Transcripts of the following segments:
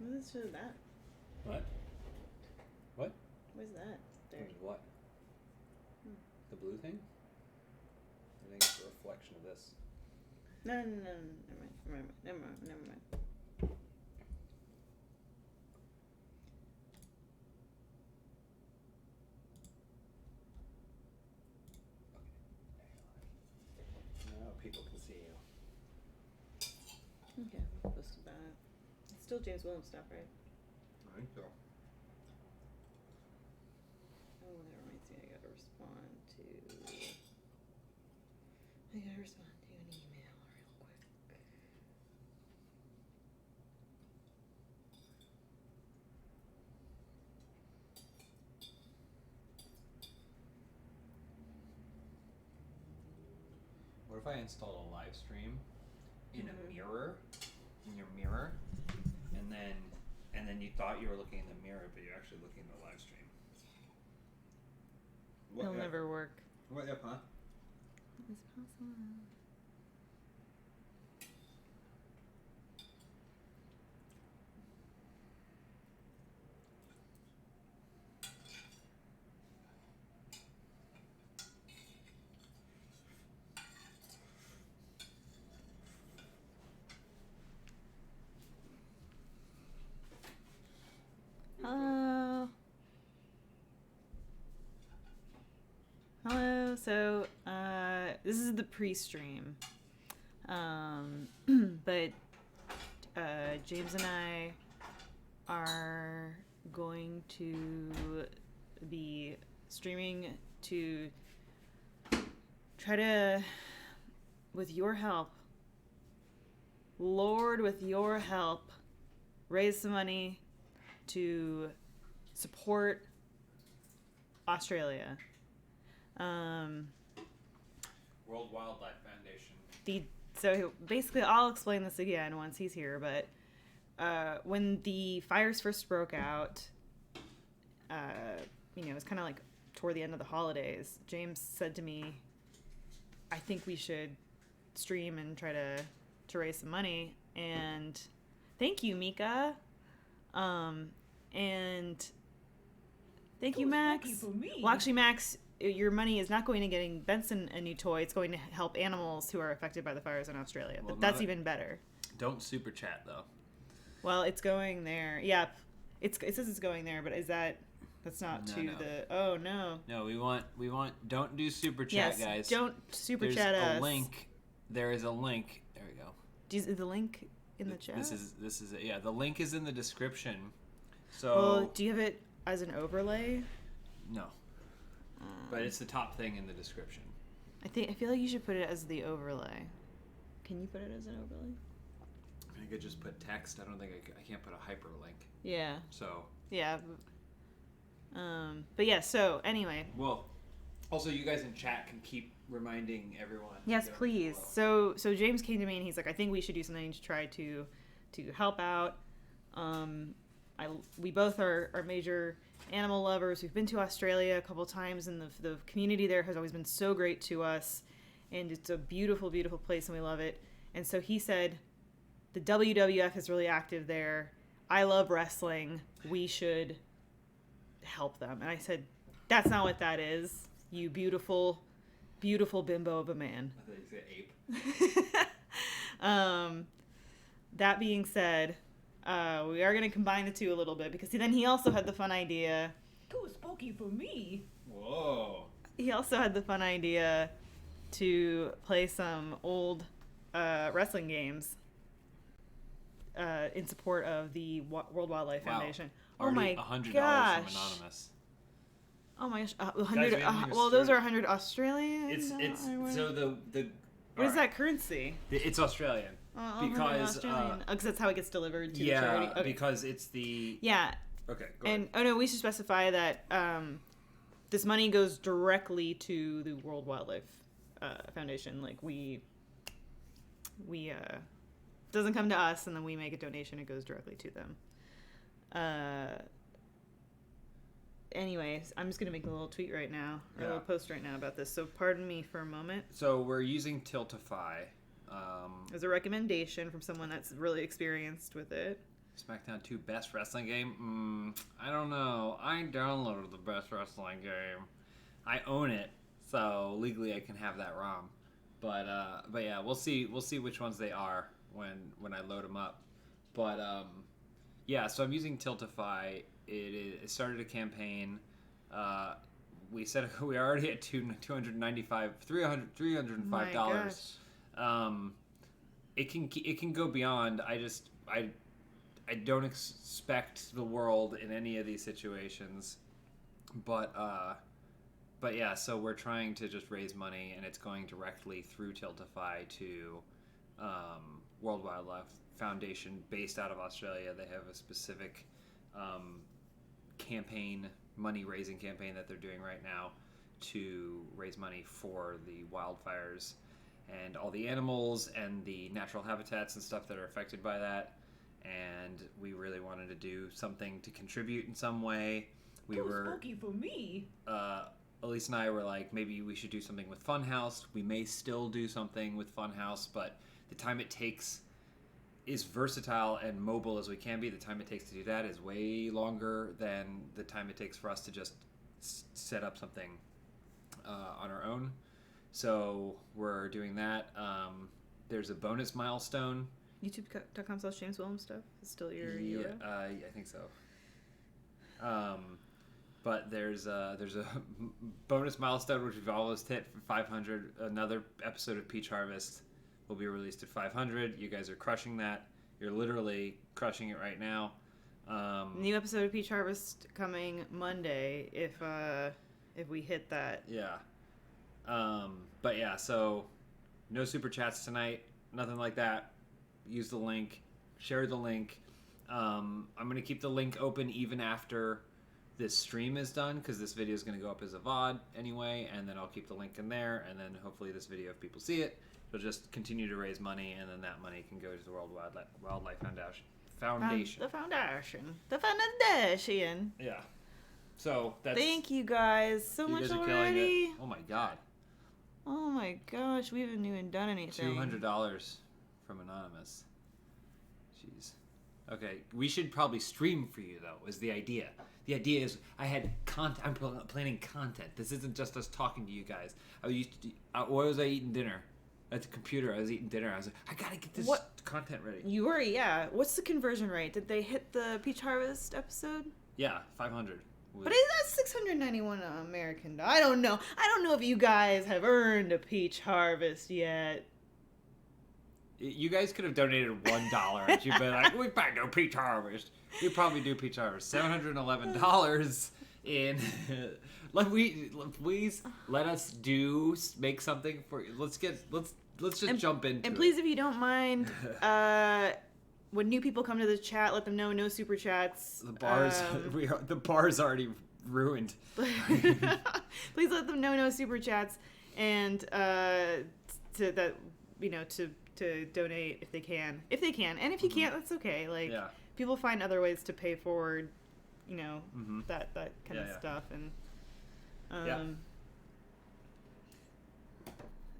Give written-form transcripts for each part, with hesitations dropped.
What is that? What? What? What is that? There. What? The blue thing? I think it's a reflection of this. No. Never mind. Now people can see you. Okay, we'll post that. It's still James Williams stuff, right? I think so. Oh, that reminds me, I gotta respond to an email real quick. What if I installed a live stream in a mirror, in your mirror, and then you thought you were looking in the mirror, but you're actually looking at the live stream? It'll never work. What if, huh? It's possible. Hello. So, this is the pre-stream. But James and I are going to be streaming to try to, with your help, Lord, with your help, raise some money to support Australia. World Wildlife Foundation. So basically, I'll explain this again once he's here, but when the fires first broke out, it was kind of like toward the end of the holidays, James said to me, I think we should stream and try to raise some money. And thank you, Mika. And thank you, Max. For me. Well, actually, Max, your money is not going to getting Benson a new toy. It's going to help animals who are affected by the fires in Australia. Well, but that's even better. Don't super chat though. Well, it's going there. Yeah, it says it's going there, but that's not the. Oh no. No, we want. Don't do super chat, guys. Don't super There's chat us. a link. There is a link. There we go. Is the link in the chat? This is it. Yeah, the link is in the description. So. Well, do you have it as an overlay? No. But it's the top thing in the description. I feel like you should put it as the overlay. Can you put it as an overlay? I could just put text. I don't think I can't put a hyperlink. Yeah. So. Yeah. But yeah. So anyway. Well, also you guys in chat can keep reminding everyone. Yes, please. So James came to me and he's like, I think we should do something to try to help out. We both are major animal lovers. We've been to Australia a couple times, and the community there has always been so great to us, and it's a beautiful, beautiful place, and we love it. And so he said, the WWF is really active there. I love wrestling. We should help them. And I said, that's not what that is, you beautiful, beautiful bimbo of a man. I thought you said ape. That being said, we are going to combine the two a little bit, because then he also had the fun idea. Too spooky for me. Whoa. He also had the fun idea to play some old wrestling games in support of the World Wildlife Foundation. Already oh my $100 gosh. from Anonymous. Oh my gosh. Guys, we haven't even well, those are started. 100 Australian. It's so the What is that currency? It's Australian. Because because that's how it gets delivered to the yeah, charity. Okay. because it's the Yeah. Okay, go ahead. And we should specify that this money goes directly to the World Wildlife Foundation. Like we doesn't come to us and then we make a donation. It goes directly to them. Anyways, I'm just gonna make a little tweet right now, or a little post right now about this. So pardon me for a moment. So we're using Tiltify. There's a recommendation from someone that's really experienced with it. SmackDown 2 best wrestling game? I don't know. I downloaded the best wrestling game. I own it, so legally I can have that ROM. But yeah, we'll see which ones they are when I load them up. But yeah, so I'm using Tiltify. It started a campaign. We said we are already at $305. It can go beyond. I don't expect the world in any of these situations, but yeah. So we're trying to just raise money, and it's going directly through Tiltify to World Wildlife Foundation, based out of Australia. They have a specific money-raising campaign that they're doing right now to raise money for the wildfires and all the animals and the natural habitats and stuff that are affected by that. And we really wanted to do something to contribute in some way. Spooky for me. Elise and I were like, maybe we should do something with Funhouse. We may still do something with Funhouse, but the time it takes is versatile and mobile as we can be. The time it takes to do that is way longer than the time it takes for us to just set up something on our own. So we're doing that. There's a bonus milestone. YouTube.com/James Willem stuff is still your URL? I think so. But there's a bonus milestone which we've almost hit for 500. Another episode of Peach Harvest will be released at 500. You guys are crushing that. You're literally crushing it right now. New episode of Peach Harvest coming Monday if we hit that. Yeah. But yeah, so no super chats tonight. Nothing like that. Use the link. Share the link. I'm going to keep the link open even after this stream is done, because this video is going to go up as a VOD anyway, and then I'll keep the link in there, and then hopefully this video, if people see it, it'll just continue to raise money, and then that money can go to the World Wildlife Foundation. The foundation. Yeah. So that's... Thank you guys so much already. Oh my god. Oh my gosh, we haven't even done anything. $200 from Anonymous. Jeez. Okay, we should probably stream for you, though, is the idea. The idea is I had content. I'm planning content. This isn't just us talking to you guys. What was I eating dinner? At the computer, I was eating dinner. I was like, I gotta get this content ready. You were, yeah. What's the conversion rate? Did they hit the Peach Harvest episode? Yeah, 500. But that's 691 American. I don't know. I don't know if you guys have earned a Peach Harvest yet. You guys could have donated $1 and you'd be like, we probably do Peach Harvest. We probably do Peach Harvest. $711 in... Please let us make something for you. Let's just jump into it. And please, if you don't mind, when new people come to the chat, let them know no super chats. The bar's already ruined. Please let them know no super chats, and to donate if they can, and if you can't, that's okay. Like, people find other ways to pay forward, that kind of stuff, and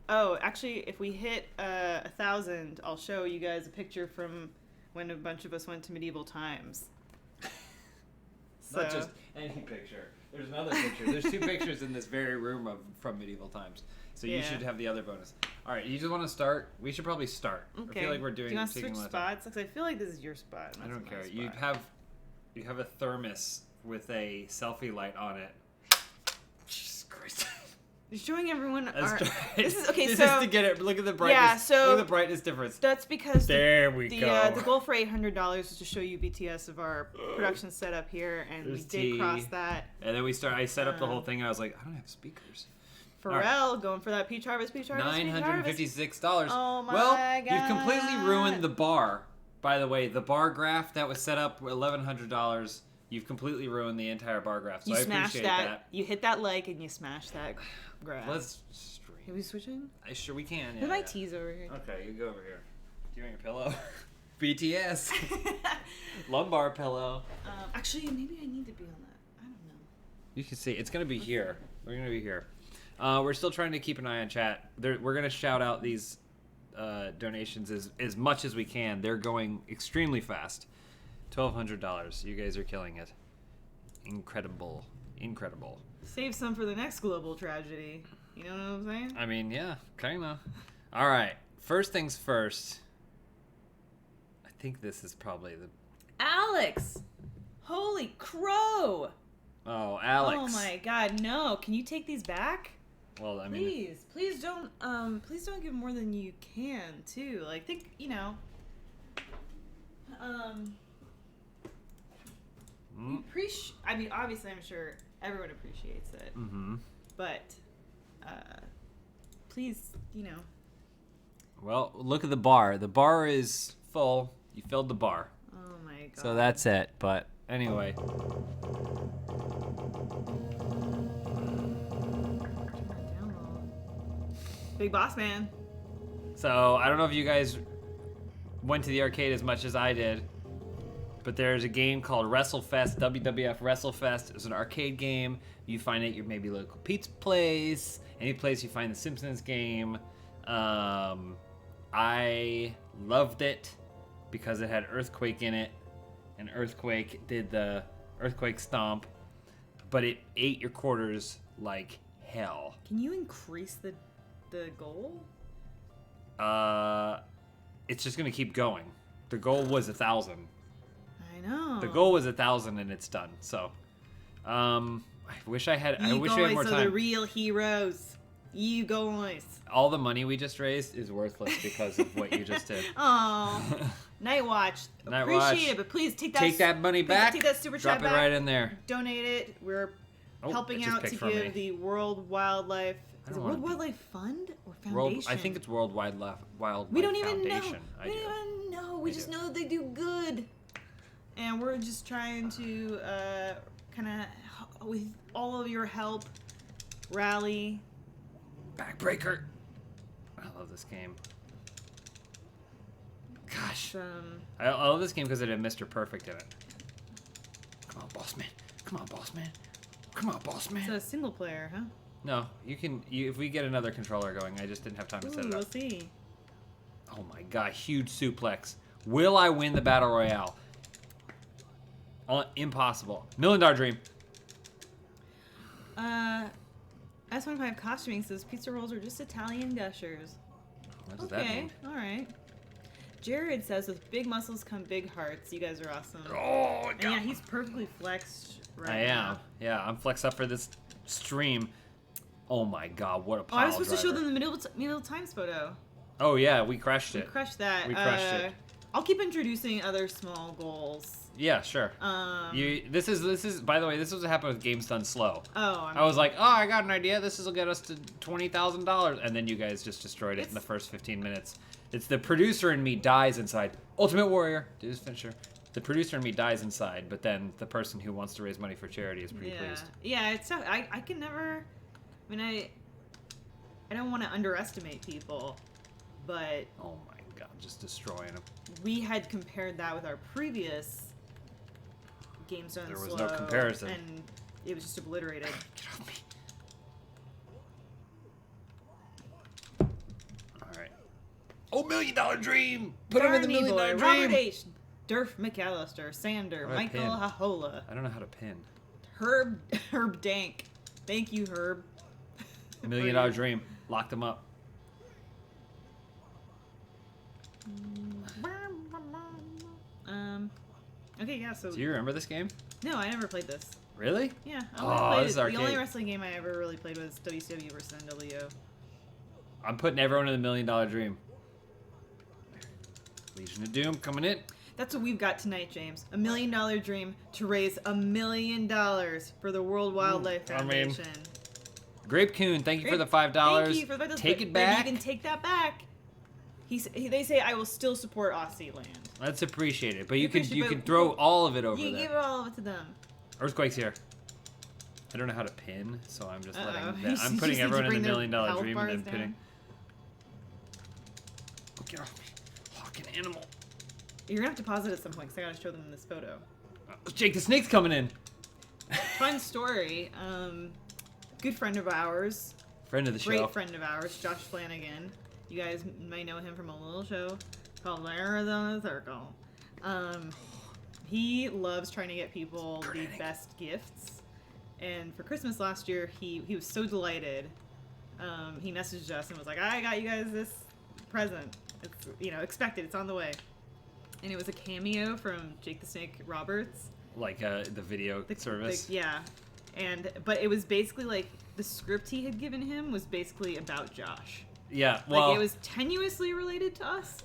oh, actually, if we hit 1,000, I'll show you guys a picture from when a bunch of us went to medieval times. Not just any picture. There's another picture. There's 2 pictures in this very room from medieval times. So you should have the other bonus. All right, you just want to start? We should probably start. Okay. I feel like we're doing. Do you want to switch spots? Because I feel like this is your spot. I don't care. You have a thermos with a selfie light on it. Jesus Christ. You're showing everyone This is to get it. Look at the brightness. Yeah, so look at the brightness difference. That's because there we go. The goal for $800 was to show you BTS of our production setup here, and we did cross that. And then I set up the whole thing, and I was like, I don't have speakers. Pharrell going for that Peach Harvest. $956. Oh my God. You've completely ruined the bar. By the way, the bar graph that was set up $1,100. You've completely ruined the entire bar graph. So I appreciate that. You hit that like and you smash that graph. Let's stream. Are we switching? Sure we can. Put my tees over here. Okay, you go over here. Do you want your pillow? BTS. Lumbar pillow. Actually, maybe I need to be on that. I don't know. You can see. It's going to be here. We're going to be here. We're still trying to keep an eye on chat. We're going to shout out these donations as much as we can. They're going extremely fast. $1,200. You guys are killing it. Incredible. Save some for the next global tragedy. You know what I'm saying? I mean, yeah, kinda. All right. First things first. I think this is probably the... Alex! Holy crow! Oh, Alex. Oh my god, no. Can you take these back? Well, I mean... Please don't give more than you can, too. Like, think, you know... I mean, obviously, I'm sure everyone appreciates it. Mm-hmm. But, please, you know... Well, look at the bar. The bar is full. You filled the bar. Oh my god. So that's it. But anyway. Big Boss Man. So I don't know if you guys went to the arcade as much as I did, but there's a game called WrestleFest, WWF WrestleFest. It's an arcade game. You find it at your maybe local pizza place, any place you find the Simpsons game. I loved it because it had Earthquake in it, and Earthquake did the Earthquake Stomp, but it ate your quarters like hell. Can you increase the goal? It's just gonna keep going. The goal was 1,000. I know. The goal was 1,000 and it's done. So, I wish I had. I wish we had more are time. the real heroes. You guys. All the money we just raised is worthless because of what you just did. Oh, Night Watch. Night Appreciate Watch. it, but please take That money back. Take that super Drop chat it back. right in there. Donate it. We're Oh, helping it just out to picked from me. give the World Wildlife. I Is it don't World wanna- Wildlife Fund or Foundation? I think it's World Wildlife We don't even Foundation. know. I We do. don't even know. We I just do. know that they do good. And we're just trying to kind of, with all of your help, rally. Backbreaker. I love this game. Gosh. I love this game because it had Mr. Perfect in it. Come on, boss man. Come on, boss man. Come on, boss It's man. a single player, huh? No, you can. If we get another controller going, I just didn't have time to set Ooh, it we'll up. see. Oh my god, huge suplex. Will I win the battle royale? Impossible. $1 Million Dream. S15 Costuming says pizza rolls are just Italian gushers. What does that mean? All right. Jared says with big muscles come big hearts. You guys are awesome. Oh, And yeah, he's perfectly flexed right I am. now. Yeah, I'm flexed up for this stream. Oh my god, what a Oh, pile I was supposed to show driver. them the middle times photo. Oh yeah, we crushed We it. crushed that. We crushed it. I'll keep introducing other small goals. Yeah, sure. This is by the way, this was what happened with Games Done Slow. I was like, oh, I got an idea. This will get us to $20,000, and then you guys just destroyed it in the first 15 minutes. It's the producer in me dies inside. Ultimate Warrior, do this finisher. The producer in me dies inside, but then the person who wants to raise money for charity is pretty pleased. Yeah, it's tough. I can never. I mean, I don't want to underestimate people, but Oh my god, just destroying them. we had compared that with our previous Games Done There was Slow, no comparison. and it was just obliterated. Get off me. Alright. Oh, $1 Million Dream! Put him in the $1 Million Boy, Dream! Robert H. Durf McAllister, Sander, How do I Michael pin? Hahola, I don't know how to pin. Herb Dank. Thank you, Herb. $1 Million Dream. Locked him up. Okay, yeah, so... Do you remember this game? No, I never played this. Really? Yeah, Oh, this is the arcade. only wrestling game I ever really played was WCW versus NWO. I'm putting everyone in the $1 Million Dream. Legion of Doom coming in. That's what we've got tonight, James. $1 Million Dream to raise $1 million for the World Wildlife I mean, Foundation. Grape Coon, thank you for the $5. Thank you for the $5. Take but it back. You can take that back. They say I will still support Aussie land. That's appreciated, but We you can appreciate- but- throw all of it over You there. give it all of it to them. Earthquake's here. I don't know how to pin, so I'm just Uh-oh. letting You them. just I'm need putting to everyone in bring the $1 their Million health Dream and then bars pinning. down. Oh, get off me. Fucking animal. You're gonna have to pause it at some point because I gotta show them this photo. Jake the Snake's coming in. Fun story. Good friend of ours, Friend of the great show. friend of ours, Josh Flanagan. You guys may know him from a little show called the Arizona Circle. He loves trying to get people the best gifts. And for Christmas last year, he was so delighted. He messaged us and was like, I got you guys this present. It's, expect it. It's on the way. And it was a cameo from Jake the Snake Roberts. Like the video service? Yeah. But it was basically like the script he had given him was basically about Josh. Yeah, well... Like, it was tenuously related to us.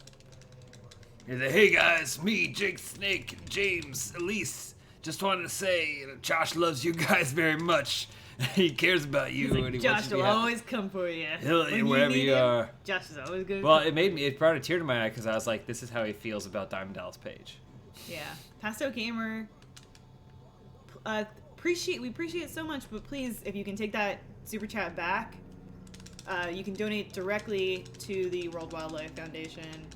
He's like, hey guys, me, Jake Snake, James, Elise. Just wanted to say, Josh loves you guys very much. He cares about you. He's like, and he Josh wants you to will be happy. always come for you. Wherever you are. Josh is always good. Well, it brought a tear to my eye because I was like, this is how he feels about Diamond Dallas Page. Yeah. Pasto Gamer. We appreciate it so much, but please, if you can take that super chat back, you can donate directly to the World Wildlife Foundation.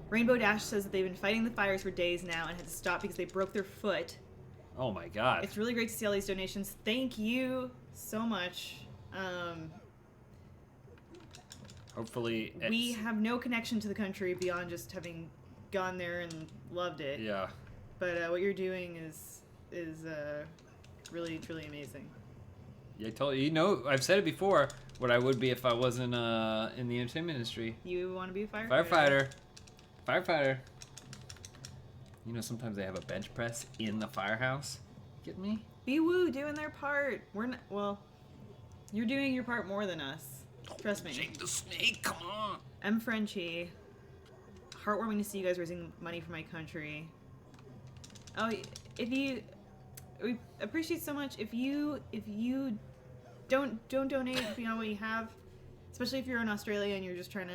Rainbow Dash says that they've been fighting the fires for days now and had to stop because they broke their foot. Oh my god. It's really great to see all these donations. Thank you so much. Hopefully we have no connection to the country beyond just having gone there and loved it. Yeah. But what you're doing is really, truly amazing. Yeah, I told you. I've said it before. What I would be if I wasn't in the entertainment industry. You want to be a firefighter? Firefighter. Sometimes they have a bench press in the firehouse. Get me? Be woo doing their part. We're not. Well, you're doing your part more than us. Trust me. Jake the Snake, come on. M. Frenchie. Heartwarming to see you guys raising money for my country. Oh, we appreciate so much if you don't donate beyond what you have, especially if you're in Australia and you're just trying to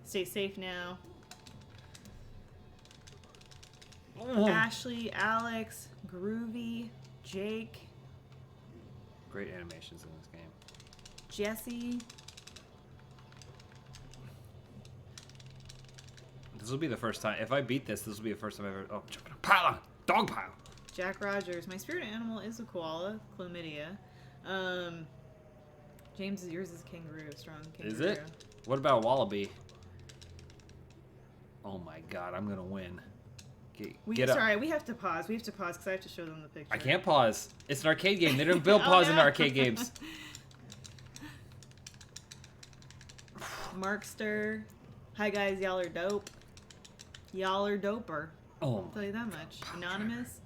stay safe now. Oh. Ashley, Alex, Groovy, Jake, Great animations in this game. Jesse. This will be the first time. If I beat this will be the first time I've ever. Oh, jumping a pile, dog pile. Jack Rogers. My spirit animal is a koala, chlamydia. James, yours is kangaroo, strong kangaroo. Is it? What about wallaby? Oh my god, I'm gonna win. Get up. Sorry, we have to pause. We have to pause because I have to show them the picture. I can't pause. It's an arcade game. They don't build pause into arcade games. Markster. Hi guys, y'all are dope. Y'all are doper. Oh. I'll tell you that much. Anonymous.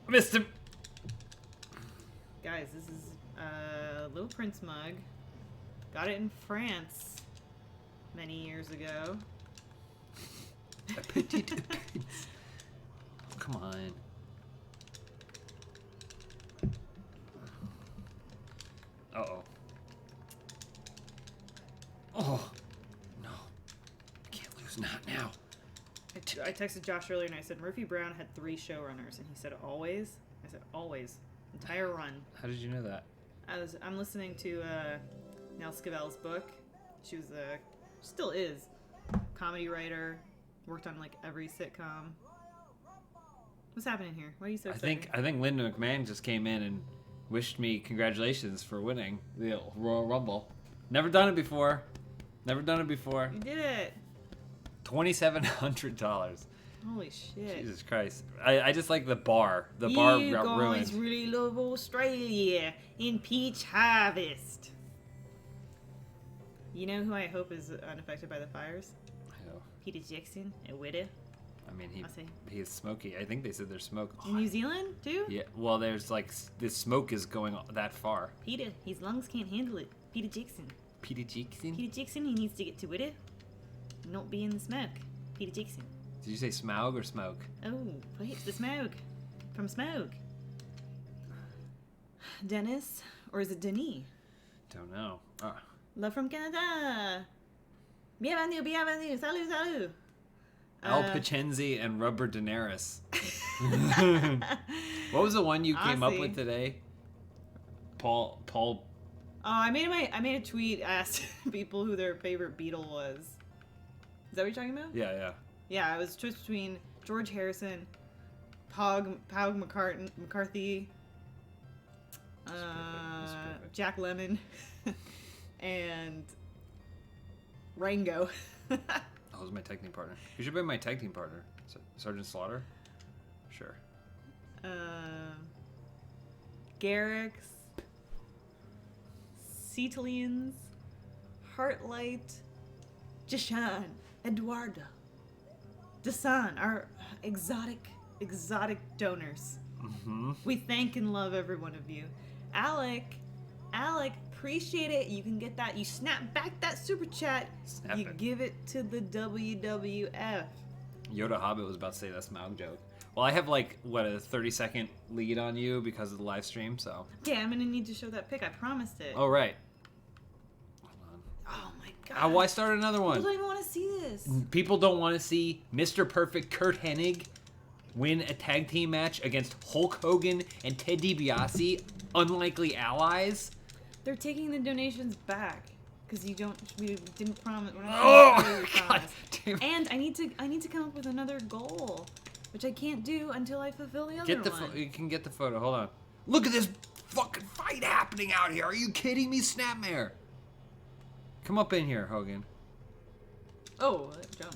Missed him. Guys, this is a Little Prince mug. Got it in France many years ago. Come on. Uh-oh. Oh. No. Can't lose. Not now. I texted Josh earlier and I said Murphy Brown had 3 showrunners, and he said always. I said always. Entire run. How did you know that? I'm listening to Nell Scovell's book. She was still is comedy writer. Worked on like every sitcom. What's happening here? Why are you so excited? I think Linda McMahon just came in and wished me congratulations for winning the Royal Rumble. Never done it before. You did it. $2,700. Holy shit. Jesus Christ. I just like the bar. The bar you got ruined. guys really love Australia in Peach Harvest. You know who I hope is unaffected by the fires? Who? Peter Jackson, a widow. I mean, I'll say. he's smoky. I think they said there's smoke. In New Zealand, too? Yeah, well, there's like, this smoke is going that far. Peter, his lungs can't handle it. Peter Jackson. Peter Jackson? Peter Jackson, he needs to get to widow. Not be in the smoke. Peter Jackson. Did you say Smaug or Smoke? Oh, perhaps the smoke. From smoke. Dennis, or is it Denis? Don't know. Love from Canada. Bienvenue. Salut. Al Pacenzi and Rubber Daenerys. What was the one you came up with today? Paul. Oh, I made a tweet. I asked people who their favorite Beatle was. Is that what you're talking about? Yeah. Yeah, it was a choice between George Harrison, Pog McCarthy, That's perfect. Jack Lemmon, and Rango. That was my tag team partner. You should be my tag team partner. Sergeant Slaughter? Sure. Garrix. Cetalians. Heartlight. Jashan. Eduardo. Dasan, our exotic donors. Mm-hmm. We thank and love every one of you. Alec, appreciate it. You can get that. You snap back that super chat. You give it to the WWF. Yoda Hobbit was about to say that Smaug joke. Well, I have like, a 30-second lead on you because of the live stream, so. Okay, I'm gonna need to show that pic. I promised it. Oh, right. Oh my god. Why start another one? People don't even want to see this. People don't want to see Mr. Perfect Kurt Hennig win a tag team match against Hulk Hogan and Ted DiBiase, unlikely allies. They're taking the donations back because we didn't promise. We're not Oh, God damn. And I need to come up with another goal, which I can't do until I fulfill the other one. You can get the photo. Hold on. Look at this fucking fight happening out here. Are you kidding me, Snapmare? Come up in here, Hogan. Oh, jump.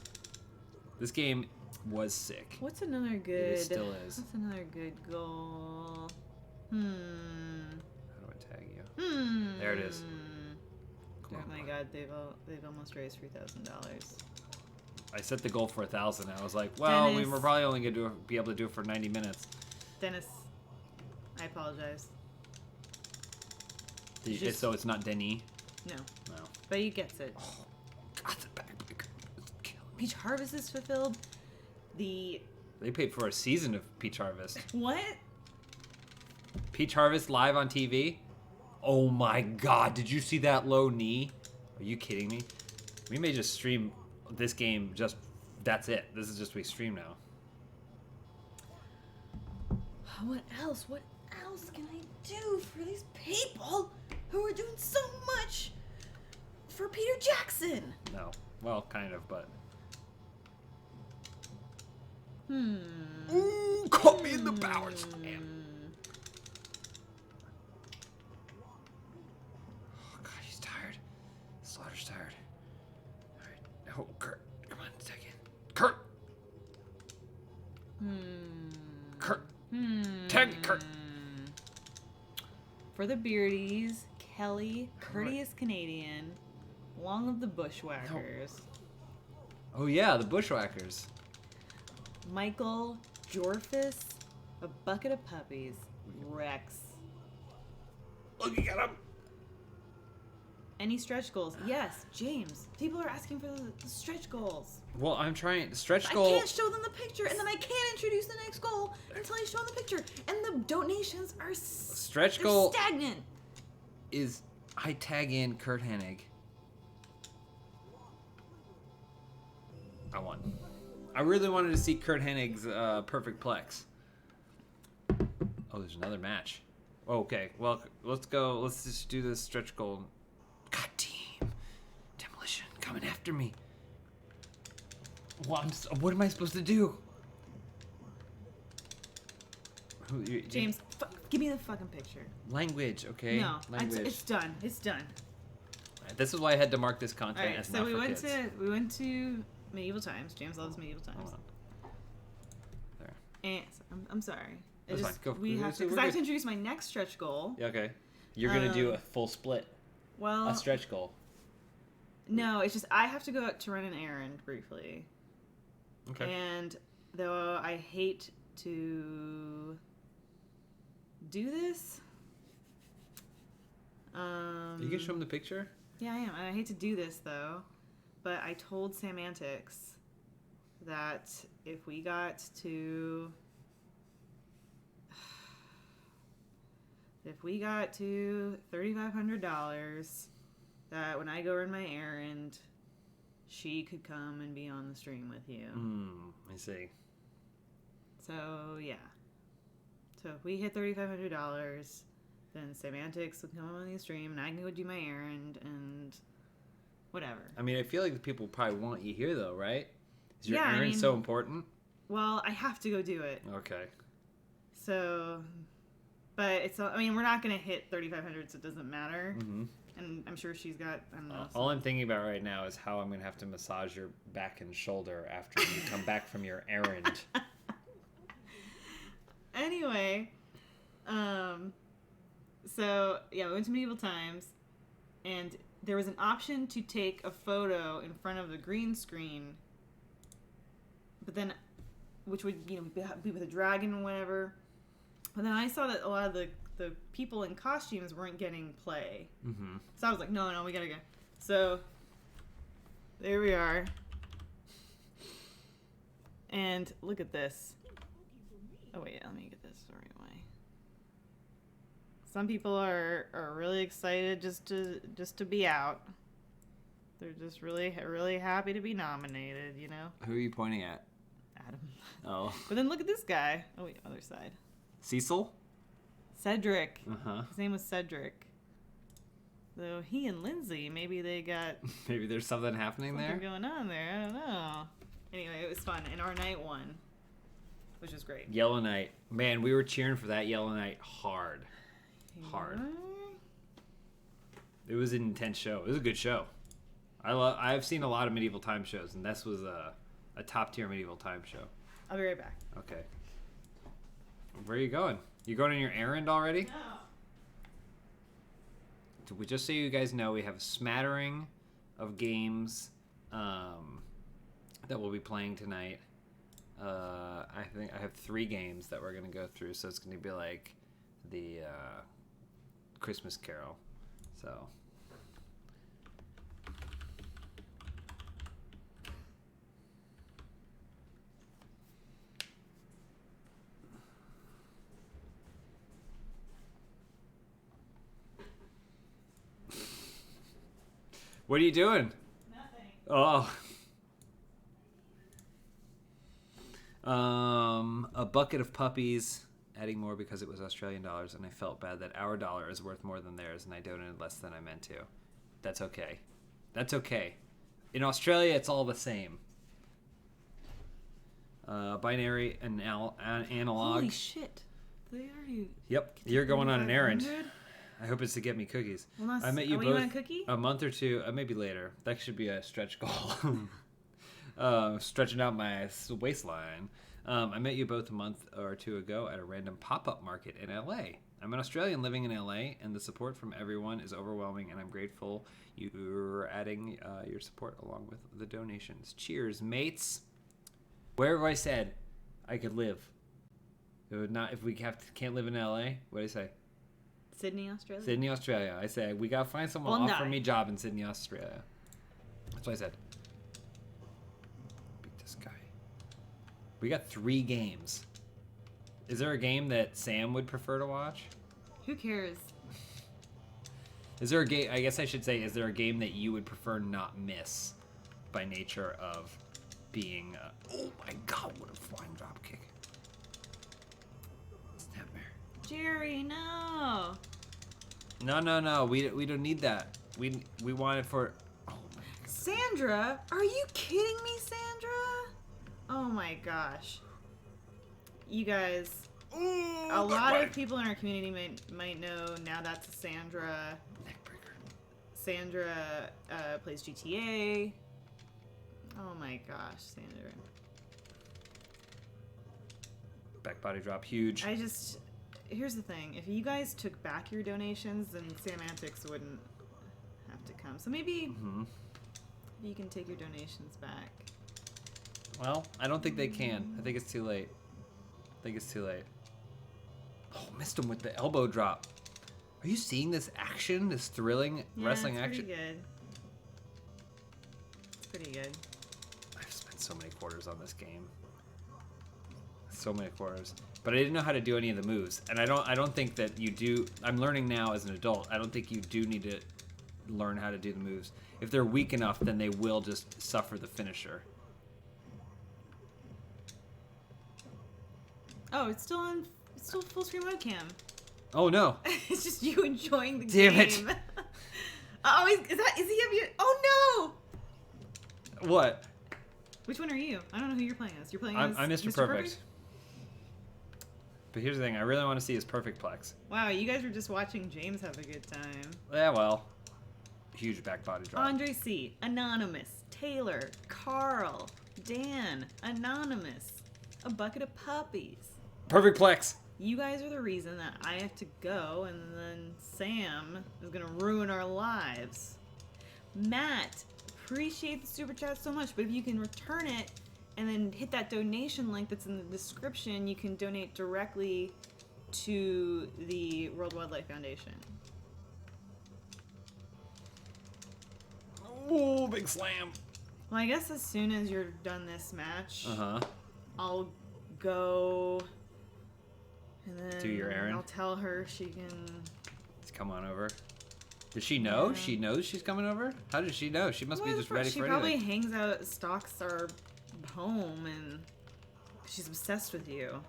This game was sick. What's another good? It still is. What's another good goal? How do I tag you? There it is. Oh my god, they've almost raised $3,000. I set the goal for 1,000. I was like, well, Dennis. we're probably only gonna be able to do it for 90 minutes. Dennis, I apologize. So it's not Denny. No, No. but he gets it. Oh, God, the backbreaker. It's killing me. Peach Harvest is fulfilled. They paid for a season of Peach Harvest. What? Peach Harvest live on TV? Oh my god, did you see that low knee? Are you kidding me? We may just stream this game, that's it. This is just we stream now. What else? What else can I do for these people who are doing so much for Peter Jackson? No. Well, kind of, but... Ooh, caught me in the power slam. Oh god, he's tired. Slaughter's tired. Alright. Oh, Kurt. Come on, second. Kurt! Kurt! Tag me, Kurt! For the Beardies, Kelly, courteous Canadian, Long of the Bushwhackers, Oh yeah, the Bushwhackers. Michael, Jorfus, a bucket of puppies, Rex. Look, you got him! Any stretch goals? Yes, James. People are asking for the stretch goals. Well, I'm trying. Stretch I goal. can't show them the picture, and then I can't introduce the next goal until I show them the picture. And the donations are Stretch they're goal stagnant. is I tag in Kurt Hennig. I won. I really wanted to see Kurt Hennig's perfect plex. Oh, there's another match. Okay, well, let's go. Let's just do this stretch goal. God, team. Demolition coming after me. What am I supposed to do? James, give me the fucking picture. Language, okay? No, Language. it's done. It's done. Right, this is why I had to mark this All content right, as so not we for went kids. to medieval times. James loves medieval times. Hold on. There. And I'm sorry. That's fine. Go. We have to because I have to introduce my next stretch goal. Yeah, okay. You're gonna do a full split, Well, a stretch goal. no, it's just I have to go out to run an errand briefly. Okay. And though I hate to do this, You can show him the picture. yeah, I am. And I hate to do this though, but I told Semantics that if we got to $3,500, that when I go run my errand, she could come and be on the stream with you. I see. So yeah. So if we hit $3,500, then Semantics will come on the stream, and I can go do my errand and whatever. I mean, I feel like the people probably want you here, though, right? Is your Yeah, I errand mean- so important? Well, I have to go do it. Okay. So, but it's. I mean, we're not gonna hit $3,500, so it doesn't matter. Mm-hmm. and I'm sure she's got, I don't know. All I'm thinking about right now is how I'm going to have to massage your back and shoulder after you come back from your errand. Anyway, so yeah, we went to Medieval Times, and there was an option to take a photo in front of the green screen, but then, which would, you know, be with a dragon or whatever. But then I saw that a lot of the people in costumes weren't getting play. Mm-hmm. So I was like, no, we gotta go. So there we are. And look at this. Oh wait, let me get this the right way. Some people are really excited just to be out. They're just really happy to be nominated, you know? Who are you pointing at? Adam. Oh. But then look at this guy. Oh wait, other side. Cecil? Cedric. Uh-huh. His name was Cedric. So he and Lindsay, maybe they got Maybe there's something happening something there? going on there. I don't know. Anyway, it was fun. And our night won, which was great. Yellow Knight. Man, we were cheering for that Yellow Knight hard. Hard. It was an intense show. It was a good show. I've seen a lot of Medieval Times shows, and this was a top-tier Medieval Times show. I'll be right back. Okay. Where are you going? You going on your errand already? No. Just so you guys know, we have a smattering of games that we'll be playing tonight. I think I have 3 games that we're going to go through, so it's going to be like the Christmas Carol. So... What are you doing? Nothing. Oh. A bucket of puppies, adding more because it was Australian dollars, and I felt bad that our dollar is worth more than theirs, and I donated less than I meant to. That's okay. That's okay. In Australia, it's all the same. Binary and analog. Holy shit. They already... Yep, you're going on an errand. 500? I hope it's to get me cookies. Well, I met you you both want a cookie? a month or two, maybe later. That should be a stretch goal. Stretching out my waistline. I met you both a month or 2 ago at a random pop-up market in LA. I'm an Australian living in LA, and the support from everyone is overwhelming, and I'm grateful you're adding your support along with the donations. Cheers, mates. Where have I said I could live? It would not if we can't live in LA. What do I say? Sydney, Australia? Sydney, Australia. I say we gotta find someone to offer me a job in Sydney, Australia. That's what I said. Beat this guy. We got 3 games. Is there a game that Sam would prefer to watch? Who cares? Is there a game? I guess I should say, is there a game that you would prefer not miss by nature of being? Oh my God! What a flying drop kick! Snapmare. Jerry, no. No. We don't need that. We want it for. Oh my God. Sandra? Are you kidding me, Sandra? Oh my gosh. You guys, a lot of people in our community might know now that's Sandra. Neckbreaker. Sandra plays GTA. Oh my gosh, Sandra. Back body drop, huge. Here's the thing. If you guys took back your donations, then Semantics wouldn't have to come. So maybe you can take your donations back. Well, I don't think they can. I think it's too late. Oh, missed him with the elbow drop. Are you seeing this action? This thrilling wrestling it's action? Pretty good. It's pretty good. I've spent so many quarters on this game. So many quarters. But I didn't know how to do any of the moves. And I don't think that you do. I'm learning now as an adult. I don't think you do need to learn how to do the moves. If they're weak enough, then they will just suffer the finisher. Oh, it's still full screen webcam. Oh no. It's just you enjoying the Damn game. it. Oh, is he have you? Oh no! What? Which one are you? I don't know who you're playing as. You're playing I'm as Mr. Perfect. But here's the thing, I really want to see his perfect plex. Wow, you guys were just watching James have a good time. Yeah, well. Huge back body drop. Andre C, Anonymous, Taylor, Carl, Dan, Anonymous, a bucket of puppies. Perfect plex. You guys are the reason that I have to go, and then Sam is gonna ruin our lives. Matt, appreciate the super chat so much, but if you can return it and then hit that donation link that's in the description, you can donate directly to the World Wildlife Foundation. Oh, big slam. Well, I guess as soon as you're done this match, Uh-huh. I'll go and then Do your errand? I'll tell her she can... Let's come on over. Does she know? Yeah. She knows she's coming over? How does she know? She must be just ready she for probably anything. hangs out, stalks our home, and she's obsessed with you.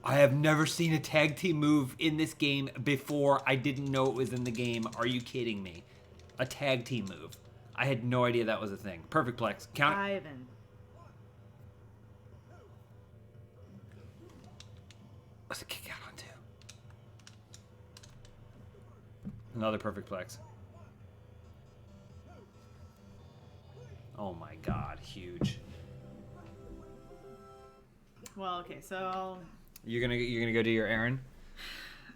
I have never seen a tag team move in this game before. I didn't know it was in the game. Are you kidding me? A tag team move. I had no idea that was a thing. Perfect plex. Count. Ivan. What's a kick out on two? Another perfect plex. Oh my god, huge. Well, okay, so You're gonna go do your errand?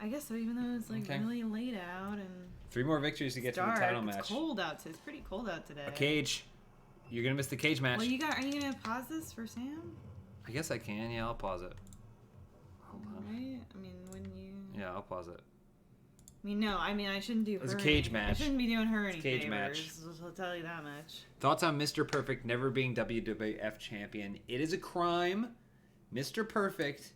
I guess so, even though it's like Okay. really late out and 3 more victories to get it's to the dark, title it's match. cold out today. It's pretty cold out today. A cage. You're gonna miss the cage match. Well, are you gonna pause this for Sam? I guess I can. Yeah, I'll pause it. Hold on. Right? I mean, when you... Yeah, I'll pause it. I shouldn't do her. It's a cage any- match. I shouldn't be doing her any Cage favors. match. I'll tell you that much. Thoughts on Mr. Perfect never being WWF champion? It is a crime. Mr. Perfect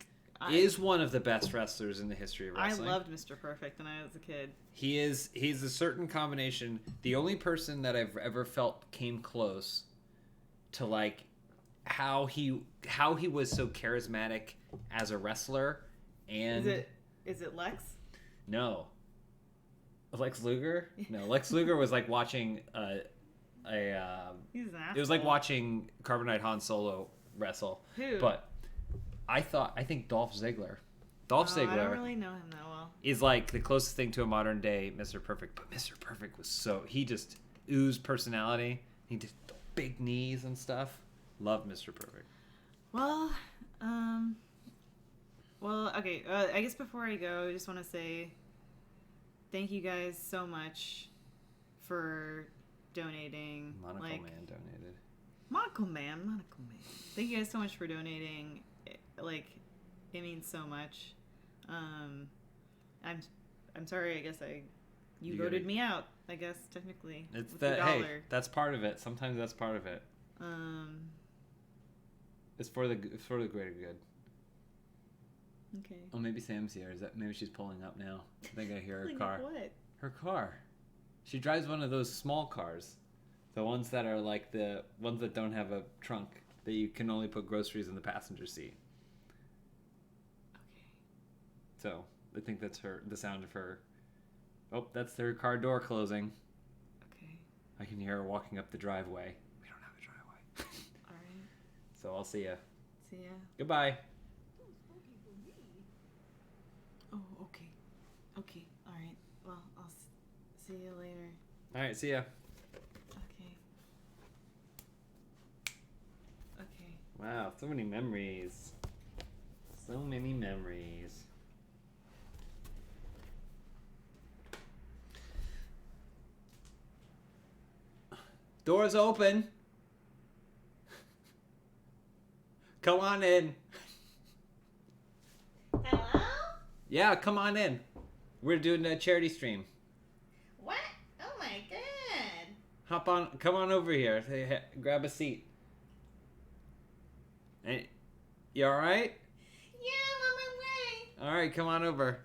is one of the best wrestlers in the history of I wrestling. loved Mr. Perfect when I was a kid. He's a certain combination. The only person that I've ever felt came close to like how he was so charismatic as a wrestler, and Is it Lex? no, Lex Luger. No, Lex Luger was like watching He's an asshole. it was like watching Carbonite Han Solo wrestle. Who? But I think Dolph Ziggler. Dolph I Ziggler don't really know him that well. is like the closest thing to a modern day Mr. Perfect. But Mr. Perfect was he just oozed personality. He did the big knees and stuff. Love Mr. Perfect. Well, okay. I guess before I go, I just want to say thank you guys so much for donating. Monaco Man donated. Monaco Man. Thank you guys so much for donating. It means so much. I'm sorry. I guess you voted me out. I guess technically. It's with your that. Hey, dollar. that's part of it. Sometimes that's part of it. It's for the greater good. Okay. Oh, maybe Sam's here. Maybe she's pulling up now? I think I hear her Like car. what? Her car. She drives one of those small cars. The ones that are like the ones that don't have a trunk, that you can only put groceries in the passenger seat. Okay. So I think that's the sound of her. Oh, that's their car door closing. Okay. I can hear her walking up the driveway. We don't have a driveway. All right. So I'll see ya. See ya. Goodbye. Oh, okay. Okay. All right. Well, I'll see you later. All right, see ya. Okay. Okay. Wow, so many memories. So many memories. Doors open. Come on in. Hello? Yeah, come on in. We're doing a charity stream. What? Oh my god. Hop on, come on over here. Grab a seat. Hey, you all right? Yeah, I'm on my way. All right, come on over.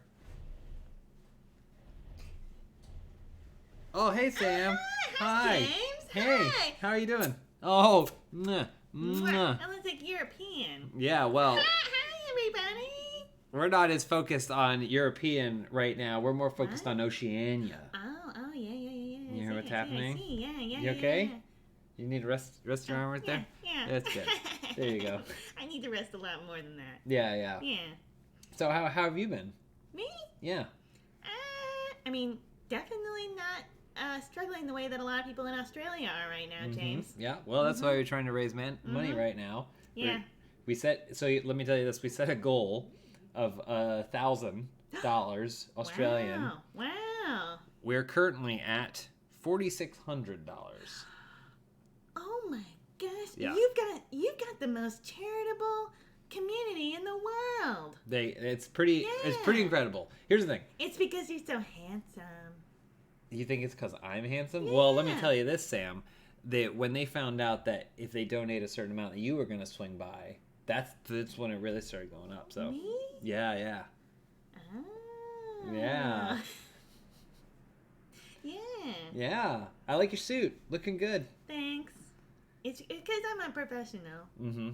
Oh, hey, Sam. Hi, James. Hey, Hi. how are you doing? Oh, mwah, Mwah. mwah. That looks like European. Yeah, well, Hi, everybody. we're not as focused on European right now. We're more focused on Oceania. Oh, yeah. You hear what's I see, happening? I see. Yeah. You okay? You need to rest your arm right there? Yeah. That's good. There you go. I need to rest a lot more than that. Yeah. Yeah. So how have you been? Me? Yeah. I mean, definitely not struggling the way that a lot of people in Australia are right now, James. Yeah, well, that's why we're trying to raise money right now. Yeah. We set, so let me tell you this, we set a goal of $1,000 Australian. Wow. We're currently at $4,600. Oh my gosh. Yeah. You've got the most charitable community in the world. It's pretty incredible. Here's the thing. It's because you're so handsome. You think it's because I'm handsome? Well, let me Yeah. tell you this, Sam. That when they found out that if they donate a certain amount that you were going to swing by, that's when it really started going up. So Me? yeah. Ah. Yeah. Yeah. Yeah. I like your suit. Looking good. Thanks. It's because I'm a professional.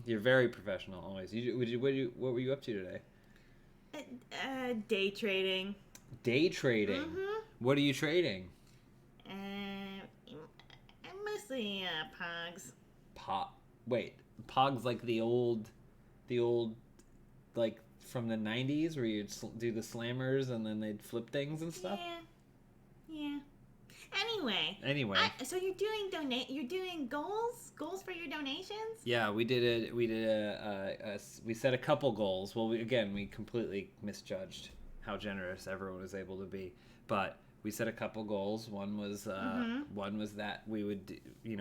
You're very professional always. What were you up to today? Day trading. Day trading. What are you trading? Mostly Pogs. Pogs like the old, like from the 90s where you'd do the slammers and then they'd flip things and stuff? Yeah. Anyway. So you're doing goals for your donations? Yeah, we set a couple goals. Well, we completely misjudged how generous everyone was able to be. But we set a couple goals. One was that we would,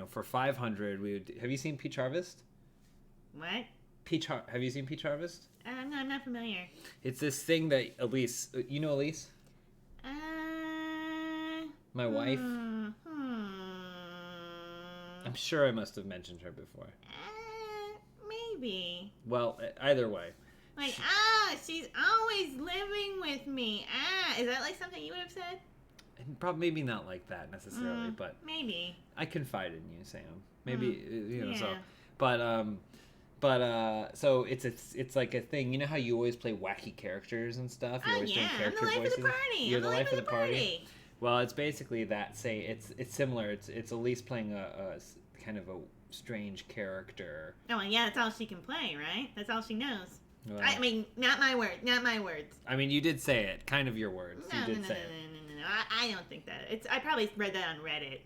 for 500, we would. Have you seen Peach Harvest? What? Have you seen Peach Harvest? No, I'm not familiar. It's this thing that Elise, you know Elise? My wife? I'm sure I must have mentioned her before. Maybe. Well, either way. Like, she's always living with me. Is that like something you would have said? Probably maybe not like that necessarily, but maybe. I confide in you, Sam. Maybe so. Yeah. So it's like a thing. You know how you always play wacky characters and stuff? You're always doing character I'm the life voices. of the party. You're the life of the party. party. Well, it's basically that. It's similar. It's Elise playing a kind of a strange character. Oh, well, yeah, that's all she can play, right? That's all she knows. Well, I mean, not my words. I mean, you did say it. Kind of your words. No, you did no. say it. I don't think that. I probably read that on Reddit.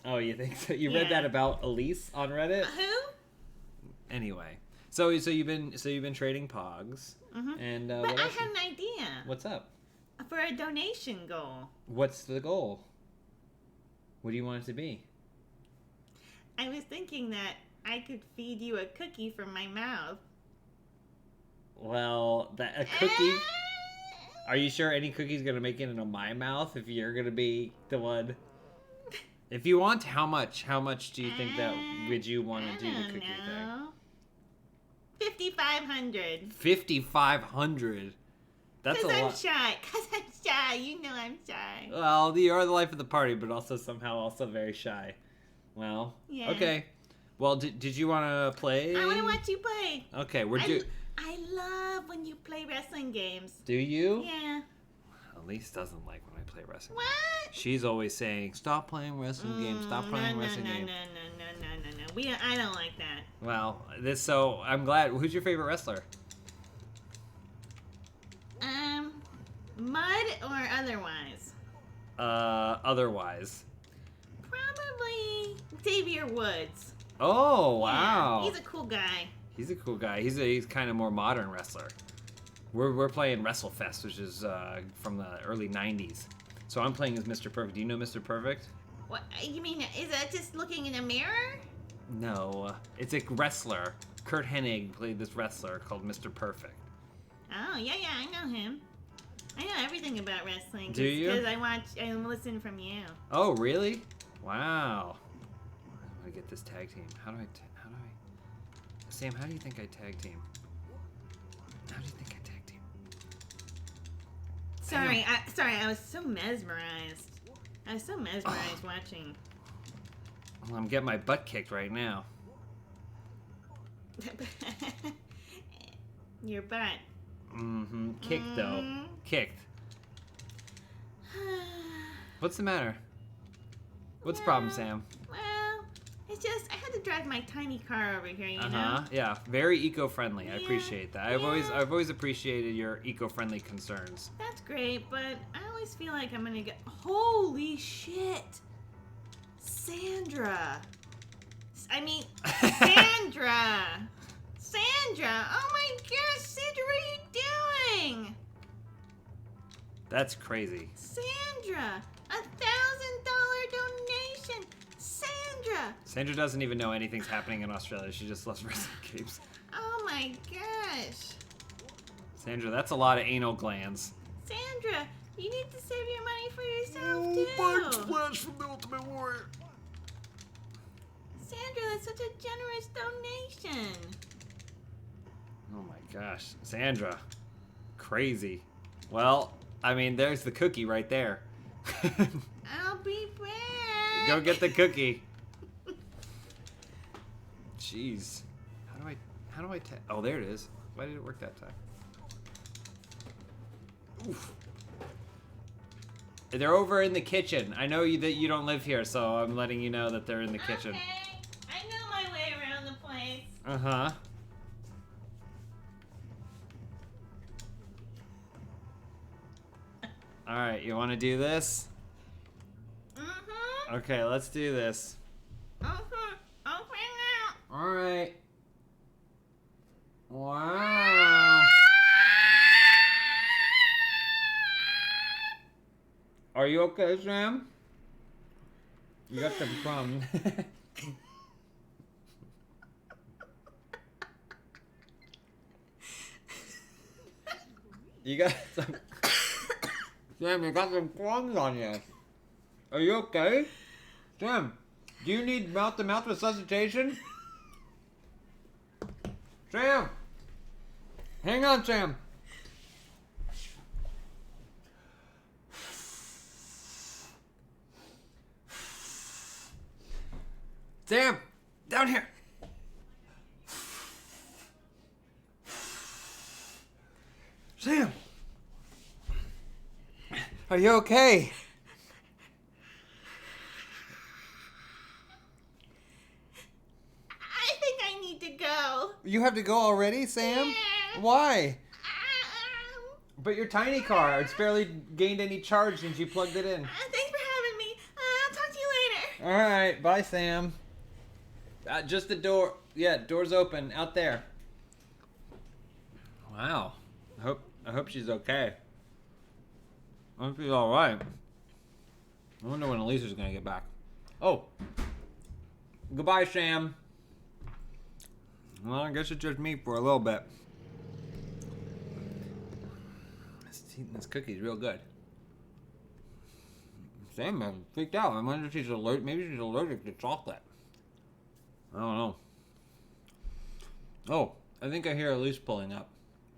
Oh, you think so? You read that about Elise on Reddit? Who? Anyway, so you've been trading Pogs, and But what I else? had an idea What's up? for a donation goal. What's the goal? What do you want it to be? I was thinking that I could feed you a cookie from my mouth. Well, a cookie. Are you sure any cookie's gonna make it into my mouth if you're gonna be the one? If you want, how much do you think that would you want to do the cookie thing? 5,500. 5,500. That's a lot. Cause I'm shy. You know I'm shy. Well, you are the life of the party, but also somehow very shy. Well, Yeah. okay. Well, did you want to play? I want to watch you play. Okay, I love when you play wrestling games. Do you? Yeah. Elise doesn't like when I play wrestling. What? She's always saying, "Stop playing wrestling games. Stop playing wrestling games." No. I don't like that. Well, so I'm glad. Who's your favorite wrestler? Mud or otherwise? Otherwise. Probably Xavier Woods. Oh wow. Yeah, he's a cool guy. He's a cool guy. He's kind of more modern wrestler. We're playing WrestleFest, which is from the early '90s. So I'm playing as Mr. Perfect. Do you know Mr. Perfect? What you mean? Is that just looking in a mirror? No, it's a wrestler. Kurt Hennig played this wrestler called Mr. Perfect. Oh yeah, I know him. I know everything about wrestling. Do you? Because I listen from you. Oh really? Wow. I'm gonna get this tag team. How do I? Sam, how do you think I tag team? How do you think I tag team? Sorry, I was so mesmerized. I was so mesmerized watching. Well, I'm getting my butt kicked right now. Your butt. Mm-hmm. Kicked though. Kicked. What's the matter? What's the problem, Sam? Well, it's just I had to drive my tiny car over here, you know. Yeah, very eco-friendly. I Yeah, appreciate that. I've always appreciated your eco-friendly concerns. That's great, but I always feel like I'm gonna get. Holy shit! Sandra. I mean, Sandra. Sandra. Oh my gosh, Sandra, what are you doing? That's crazy. Sandra, $1,000 donation. Sandra. Sandra doesn't even know anything's happening in Australia. She just loves wrestling games. Oh my gosh. Sandra, that's a lot of anal glands. Sandra, you need to save your money for yourself too. Splash from the Ultimate Warrior. Sandra, that's such a generous donation. Oh my gosh, Sandra, crazy. Well, I mean, there's the cookie right there. I'll be back. Go get the cookie. Jeez, how do I oh, there it is. Why did it work that time? Oof. They're over in the kitchen. I know that you don't live here, so I'm letting you know that they're in the kitchen. Okay. I know my way around the place. Uh-huh. All right, you want to do this? Mm-hmm. Okay, let's do this. Mm-hmm. Open out. All right. Wow. Are you okay, Sam? You got some crumbs. You got some... Sam, you got some crumbs on you. Are you okay? Sam, do you need mouth-to-mouth resuscitation? Sam! Hang on, Sam. Sam! Down here! Sam! Are you okay? I think I need to go. You have to go already, Sam? Yeah. Why? But your tiny car, it's barely gained any charge since you plugged it in. Thanks for having me. I'll talk to you later. Alright, bye, Sam. Just the door. Yeah, door's open out there. Wow. I hope she's okay. I hope she's alright. I wonder when Elise is gonna get back. Oh. Goodbye, Sam. Well, I guess it's just me for a little bit. This cookie's real good. Sam freaked out. I wonder if she's allergic. Maybe she's allergic to chocolate. I don't know. Oh, I think I hear Elise pulling up.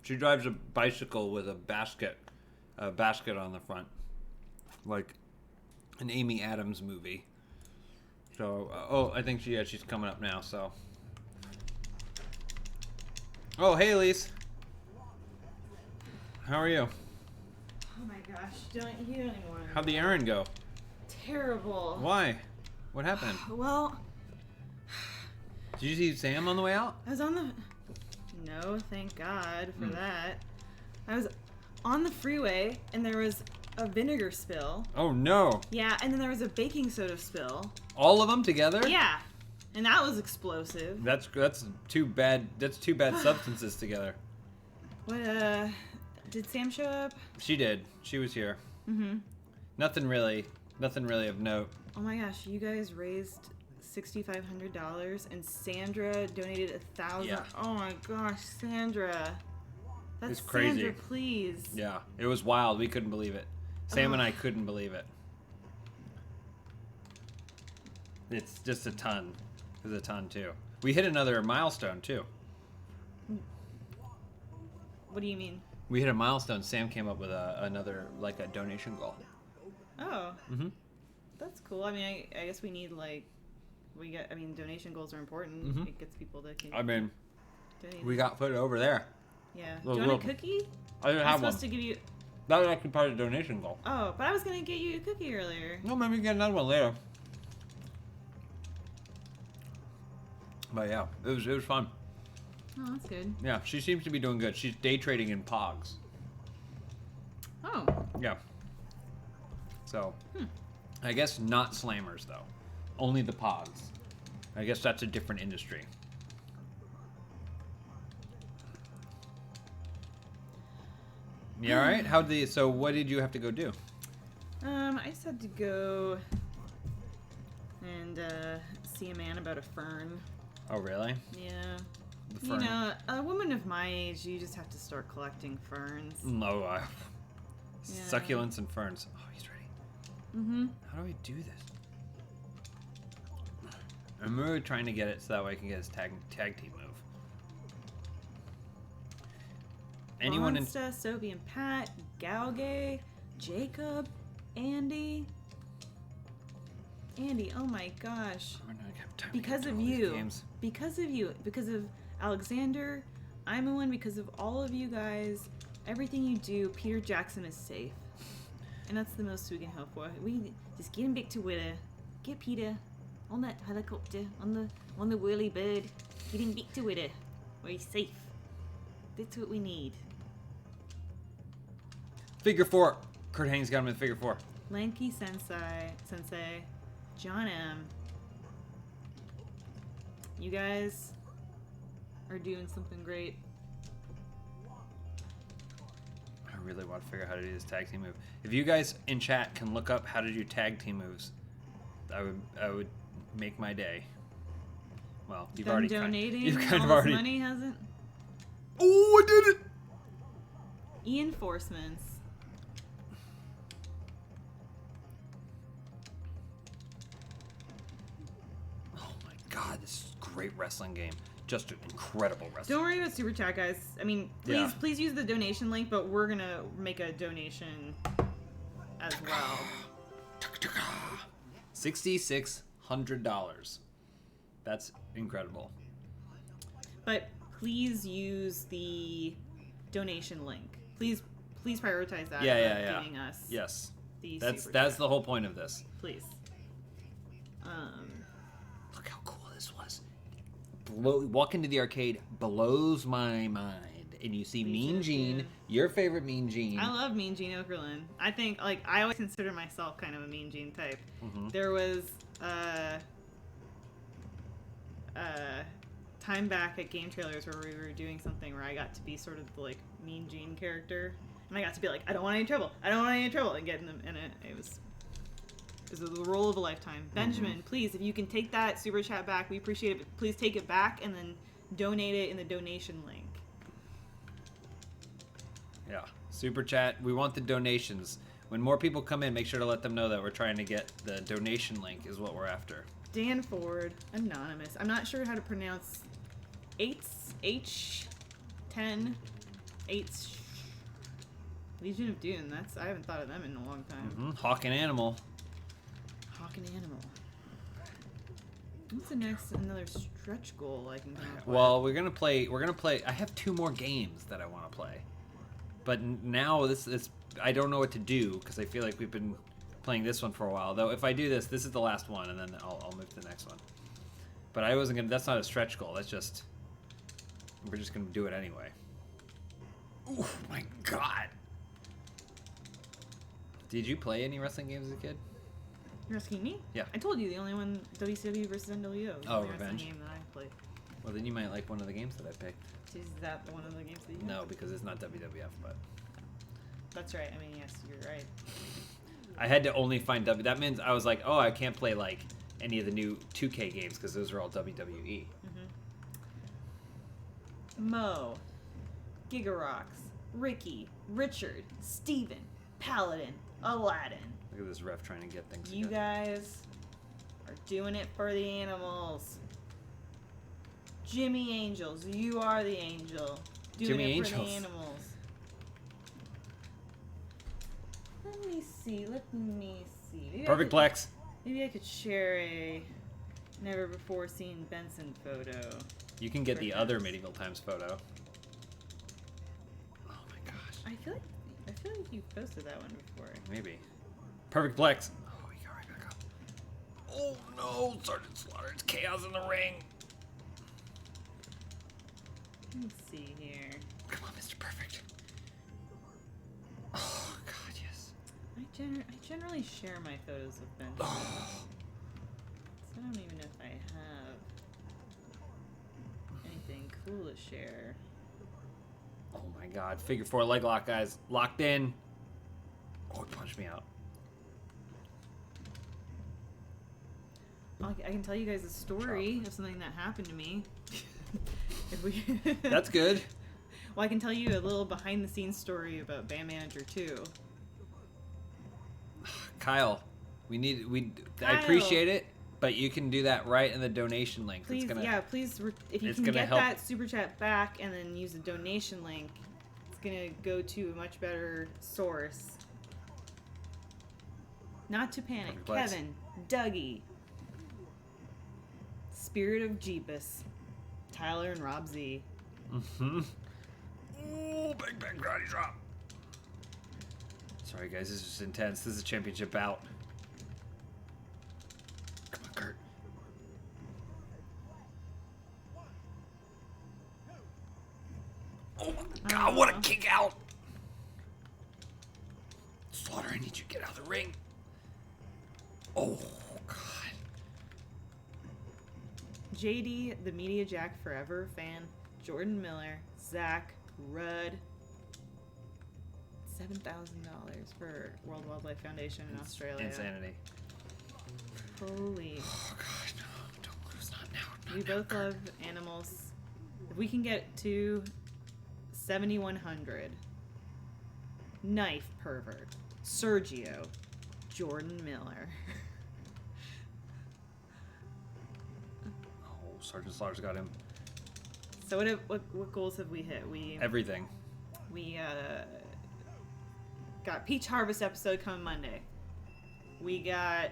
She drives a bicycle with a basket on the front, like an Amy Adams movie. So, I think she's coming up now. So, oh, hey, Elise. How are you? Oh my gosh, you don't even want to. How'd the errand go? Terrible. Why? What happened? Well, Did you see Sam on the way out? I was on the. No, thank God for that. I was on the freeway and there was a vinegar spill. Oh no! Yeah, and then there was a baking soda spill. All of them together? Yeah, and that was explosive. That's two bad. That's two bad substances together. What? Did Sam show up? She did. She was here. Mm-hmm. Nothing really of note. Oh my gosh, you guys raised $6,500 and Sandra donated $1,000. Yeah. Oh my gosh, Sandra. That's It's crazy. Sandra, please. Yeah, it was wild. We couldn't believe it. Sam and I couldn't believe it. It's just a ton. It's a ton too. We hit another milestone too. What do you mean? We hit a milestone. Sam came up with another like a donation goal. Oh. Mm-hmm. That's cool. I mean, I guess we need donation goals are important. Mhm. It gets people to I mean, donate. we got put over there. Yeah. Little- Do you want a little- cookie? I didn't I'm have one. supposed to give you. That was actually part of the donation goal. Oh, but I was gonna get you a cookie earlier. No, maybe we can get another one later. But yeah, it was fun. Oh, that's good. Yeah, she seems to be doing good. She's day trading in Pogs. Oh. Yeah. So, I guess not slammers though. Only the pods. I guess that's a different industry. You all right? So what did you have to go do? I just had to go and see a man about a fern. Oh, really? Yeah. The You fern. know, a woman of my age, you just have to start collecting ferns. No, Yeah. succulents and ferns. Oh, he's ready. Mm-hmm. How do we do this? I'm really trying to get it so that way I can get his tag team move. Anyone in... Monsta, Sophie and Pat, Gauge, Jacob, Andy. Andy, oh my gosh. We're not gonna have time to Because get of through all these you. games. Because of you. Because of Alexander, I'm the one. Because of all of you guys, everything you do, Peter Jackson is safe. And that's the most we can hope for. We just get him back to Witter. Get Peter on that helicopter, on the whirly bird. Get him back to Witter, where he's safe. That's what we need. Figure 4. Kurt Henning's got him in figure 4. Lanky Sensei, John M. You guys are doing something great. I really want to figure out how to do this tag team move. If you guys in chat can look up how to do tag team moves, I would make my day. Well, you've Them already donating you've kind all of this already. money hasn't. Oh, I did it! Reinforcements. Oh my god, this is a great wrestling game. Just an incredible wrestling. Don't worry about super chat, guys. I mean, please use the donation link, but we're gonna make a donation as well. $6,600. That's incredible. But please use the donation link. Please prioritize that. Yeah. Giving us Yes. the That's super that's chat. the whole point of this. Please. Look how cool this was. Walk into the arcade blows my mind. And you see Me Mean too, Gene, dude. your favorite Mean Gene. I love Mean Gene Okerlund. I think, I always consider myself kind of a Mean Gene type. Mhm. There was time back at Game Trailers where we were doing something where I got to be sort of the, Mean Gene character. And I got to be like, I don't want any trouble. I don't want any trouble. And getting them in it. It was the role of a lifetime. Benjamin, please, if you can take that super chat back, we appreciate it. But please take it back and then donate it in the donation link. Yeah. Super chat. We want the donations. When more people come in, make sure to let them know that we're trying to get the donation link is what we're after. Dan Ford, anonymous. I'm not sure how to pronounce H10 Legion of Dune. I haven't thought of them in a long time. Hawk and Animal. Hawk and Animal. What's the next another stretch goal I can come up with? Well, we're gonna play. I have 2 more games that I want to play, but now this is. I don't know what to do because I feel like we've been playing this one for a while. Though if I do this is the last one, and then I'll move to the next one. But I wasn't gonna. That's not a stretch goal. That's just. We're just gonna do it anyway. Oh my god! Did you play any wrestling games as a kid? You're asking me? Yeah. I told you the only one WCW versus NWO. Was the Oh, only wrestling Revenge. game that I played. Well, then you might like one of the games that I picked. Is that one of the games that you? No, because it's not WWF, but. That's right. I mean, yes, you're right. I had to only find W. That means I was like, oh, I can't play any of the new 2K games because those are all WWE. Mo, Gigarox, Ricky, Richard, Steven, Paladin, Aladdin. Look at this ref trying to get things. You together. guys are doing it for the animals. Jimmy Angels, you are the angel. Doing Jimmy it for Angels. the animals. Let me see. Maybe Perfect Plex. Maybe I could share a never before seen Benson photo. You can get the Perfect. other Medieval Times photo. Oh my gosh. I feel like you posted that one before. Maybe. Perfect Plex. Oh, he got right back up. Oh no, Sergeant Slaughter. It's chaos in the ring. Let me see here. Come on, Mr. Perfect. Oh god, yes. I generally share my photos of Benson. Oh. don't even know if I have anything cool to share. Oh my god. Figure 4 leg lock, guys. Locked in. Oh, it punched me out. I can tell you guys a story of something that happened to me. If we That's good. Well, I can tell you a little behind-the-scenes story about Band Manager 2. Kyle, I Kyle. appreciate it, but you can do that right in the donation link. Please, please, if you it's can gonna get help. that super chat back and then use the donation link, it's gonna go to a much better source. Not to panic, Perfect place. Kevin, Dougie, Spirit of Jeepus, Tyler and Rob Z. Mm-hmm. Ooh, bang bang karate drop. Sorry guys, this is just intense. This is a championship bout. Come on, Kurt. Oh my god, what a kick out! Slaughter, I need you to get out of the ring. Oh god. JD, the Media Jack Forever fan, Jordan Miller, Zach, Rudd, $7,000 for World Wildlife Foundation in Australia. Insanity. Holy. Oh god, no, don't lose, not now. We both love animals. If we can get to 7,100. Knife pervert. Sergio. Jordan Miller. Oh, Sergeant Slaughter's got him. So what goals have we hit? Everything. We got Peach Harvest episode coming Monday. We got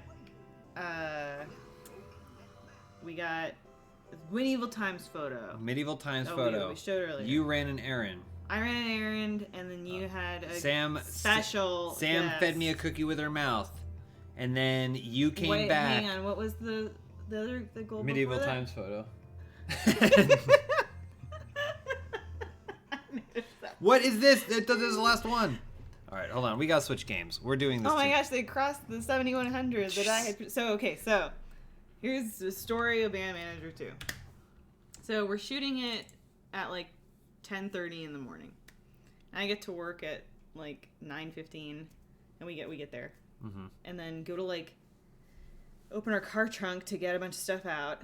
Medieval Times photo. Medieval Times Oh, photo. we showed earlier. You ran an errand. I ran an errand, and then you had a Sam guest. fed me a cookie with her mouth, and then you came back. Hang on. What was the goal? Medieval before that? Times photo. What is this? This is the last one. All right, hold on. We gotta switch games. We're doing this. Oh my gosh, they crossed the 7,100 that I had. So here's the story of Band Manager 2. So we're shooting it at like 10:30 in the morning. I get to work at like 9:15, and we get there, and then go to like open our car trunk to get a bunch of stuff out.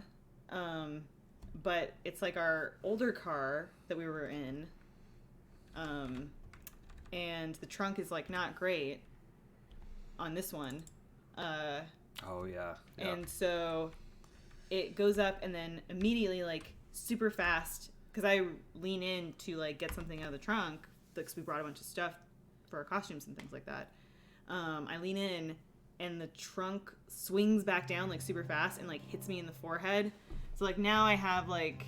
But it's like our older car that we were in, and the trunk is like not great on this one. Oh yeah. And so it goes up, and then immediately, like super fast, because I lean in to like get something out of the trunk, because we brought a bunch of stuff for our costumes and things like that. I lean in, and the trunk swings back down like super fast and like hits me in the forehead. So like now I have like,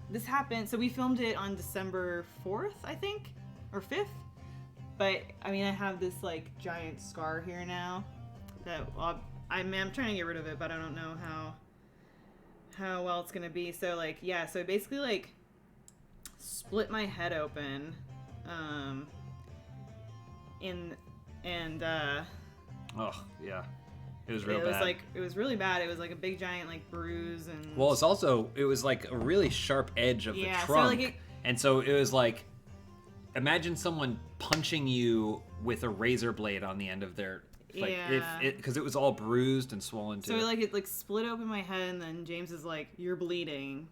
this happened. So we filmed it on December 4th, I think, or 5th. But I mean, I have this like giant scar here now that I'm trying to get rid of it, but I don't know how well it's gonna be. So like, yeah, so it basically like split my head open, Oh yeah. It was real bad. It was really bad. It was like a big giant like bruise and. Well, it was like a really sharp edge of the trunk, so like and so it was like, imagine someone punching you with a razor blade on the end of their. Like, because it was all bruised and swollen too. So it split open my head, and then James is like, "You're bleeding,"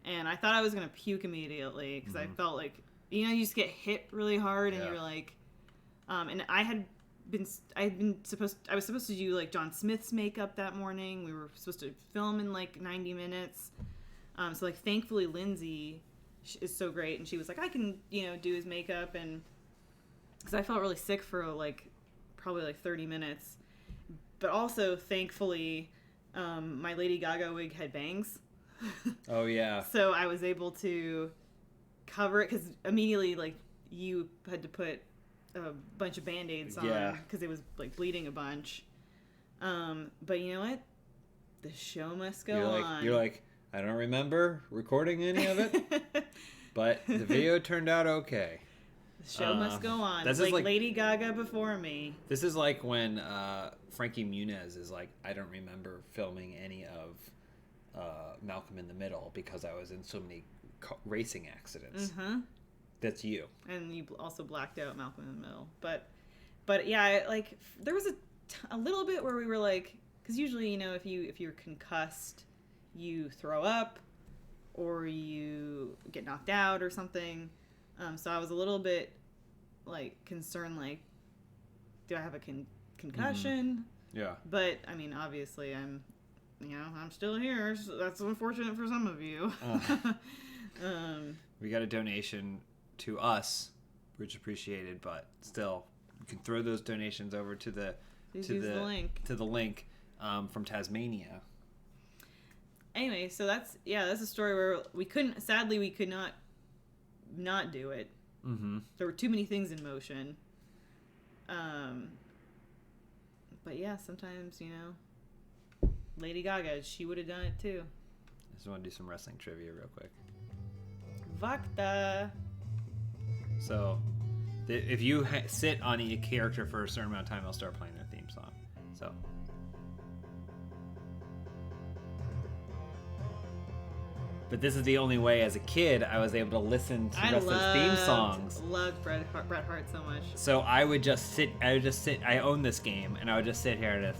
and I thought I was gonna puke immediately because I felt like, you just get hit really hard, and you're like, and I was supposed to do like John Smith's makeup that morning. We were supposed to film in like 90 minutes. So like thankfully Lindsay is so great, and she was like, I can do his makeup, and because I felt really sick for like probably like 30 minutes, but also thankfully my Lady Gaga wig had bangs. Oh yeah. So I was able to cover it, because immediately like you had to put a bunch of Band-Aids on because it was like bleeding a bunch. But you know what? The show must go on. You're like, I don't remember recording any of it, but the video turned out okay. The show must go on. This It's is like Lady Gaga before me. This is like when Frankie Muniz is like, I don't remember filming any of Malcolm in the Middle because I was in so many racing accidents. Mm-hmm. That's you. And you also blacked out Malcolm in the Middle. But yeah, like there was a little bit where we were like, because usually, you know, if you're concussed, you throw up or you get knocked out or something. So I was a little bit like concerned, like, do I have a concussion? Mm-hmm. Yeah. But I mean, obviously, I'm still here. So that's unfortunate for some of you. We got a donation to us, which appreciated, but still, you can throw those donations over to the link from Tasmania. Anyway, so that's a story where we could not do it. Mm-hmm. There were too many things in motion. But yeah, sometimes, you know, Lady Gaga, she would have done it too. I just want to do some wrestling trivia real quick. Vakta. So, if you sit on a character for a certain amount of time, I'll start playing their theme song. So. But this is the only way as a kid I was able to listen to wrestlers' theme songs. I loved Bret Hart so much. So I would just sit. I own this game, and I would just sit here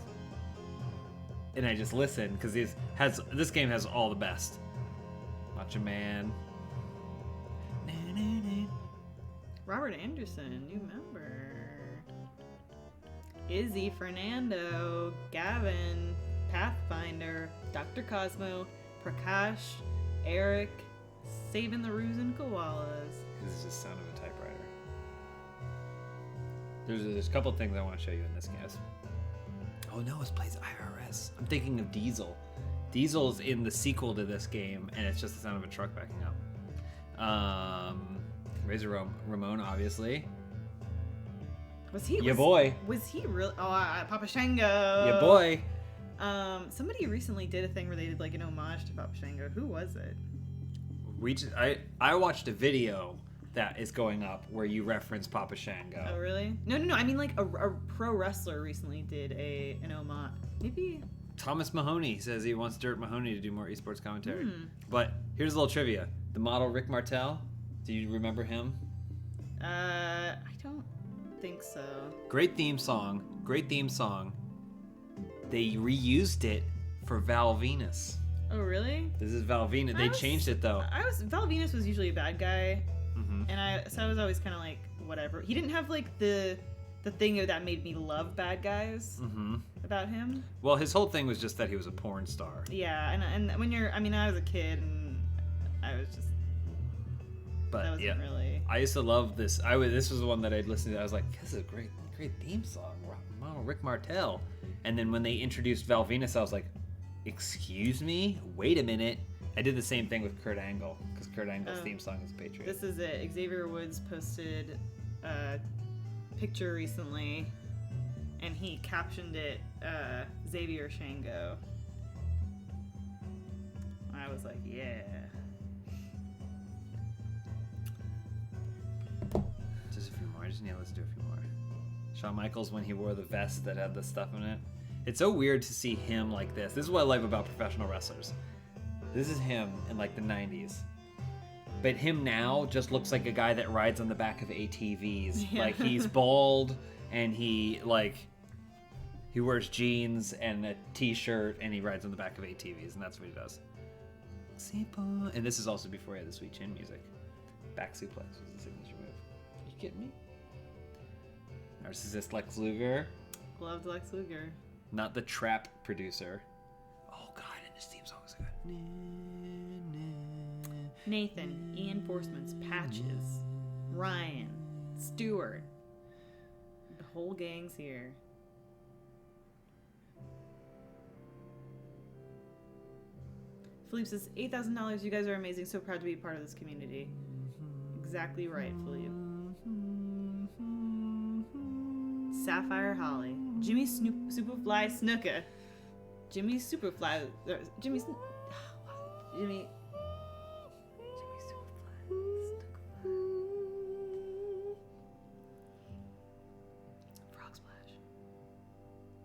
and I just listen because this game has all the best. Macho Man. Robert Anderson, new member. Izzy, Fernando, Gavin, Pathfinder, Dr. Cosmo, Prakash, Eric, Saving the Roos and Koalas. This is the sound of a typewriter. There's a couple things I want to show you in this, guys. Oh no, it plays IRS. I'm thinking of Diesel. Diesel's in the sequel to this game, and it's just the sound of a truck backing up. Razor Ramon, obviously. Was he? Your boy. Was he really? Oh, Papa Shango. Your boy. Somebody recently did a thing where they did like an homage to Papa Shango. Who was it? I watched a video that is going up where you reference Papa Shango. Oh really? No. I mean like a pro wrestler recently did an homage. Maybe. Thomas Mahoney says he wants Dirt Mahoney to do more esports commentary. But here's a little trivia: the model Rick Martel. Do you remember him? I don't think so. Great theme song. They reused it for Val Venus. Oh, really? This is Val Venus. They changed it though. Val Venus was usually a bad guy, Mm-hmm. and I was always kind of like whatever. He didn't have like the thing that made me love bad guys Mm-hmm. about him. Well, his whole thing was just that he was a porn star. Yeah, and when I was a kid and I was just. But that wasn't really. I used to love this. This was the one that I'd listen to. I was like, this is a great theme song. Model Rick Martel. And then when they introduced Val Venus, I was like, excuse me? Wait a minute. I did the same thing with Kurt Angle, because Kurt Angle's theme song is Patriot. This is it. Xavier Woods posted a picture recently, and he captioned it, Xavier Shango. I was like, yeah. Just a few more. I just need to listen to a few more. Shawn Michaels when he wore the vest that had the stuff in it. It's so weird to see him like this. This is what I love about professional wrestlers. This is him in like the 90s. But him now just looks like a guy that rides on the back of ATVs. Yeah. Like he's bald and he wears jeans and a t-shirt and he rides on the back of ATVs and that's what he does. And this is also before he had the sweet chin music. Back suplex was the signature move. Are you kidding me? Narcissist Lex Luger. Loved Lex Luger. Not the trap producer. Oh god, and this theme song is good. Nathan, Ian Forceman's Patches, Ryan, Stewart. The whole gang's here. Philippe says, $8,000. You guys are amazing. So proud to be a part of this community. Exactly right, Philippe. Sapphire Holly. Jimmy Superfly Snuka. Jimmy Superfly. Jimmy Superfly Snuka.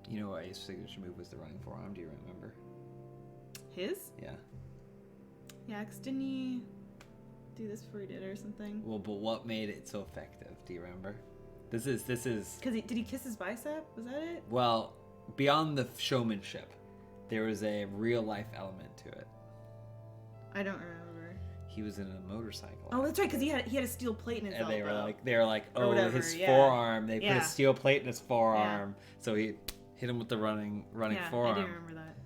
You know what his signature move was? The running forearm. Do you remember? His? Yeah. Yeah, 'cause didn't he do this before he did it or something? Well, but what made it so effective? Do you remember? This is. Because did he kiss his bicep? Was that it? Well, beyond the showmanship, there was a real life element to it. I don't remember. He was in a motorcycle. Oh, that's right, because he had a steel plate in his And elbow. they were like, Or oh, whatever, his yeah. forearm. They put Yeah. a steel plate in his forearm, so he hit him with the running yeah, forearm. I do remember that.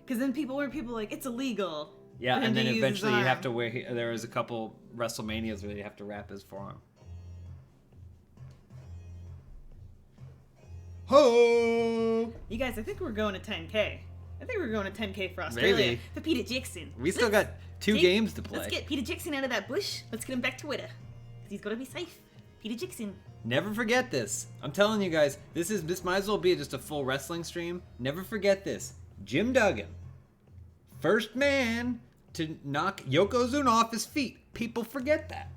Because then people like, it's illegal. Yeah, for him and to then use his eventually you have arm. to wear. There was a couple WrestleManias where you have to wrap his forearm. Ho! You guys, I think we're going to 10K. I think we're going to 10K for Australia. Maybe. For Peter Jackson. We still got 2 games to play. Let's get Peter Jackson out of that bush. Let's get him back to Witta. Because he's got to be safe. Peter Jackson. Never forget this. I'm telling you guys, this might as well be just a full wrestling stream. Never forget this. Jim Duggan, first man to knock Yokozuna off his feet. People forget that.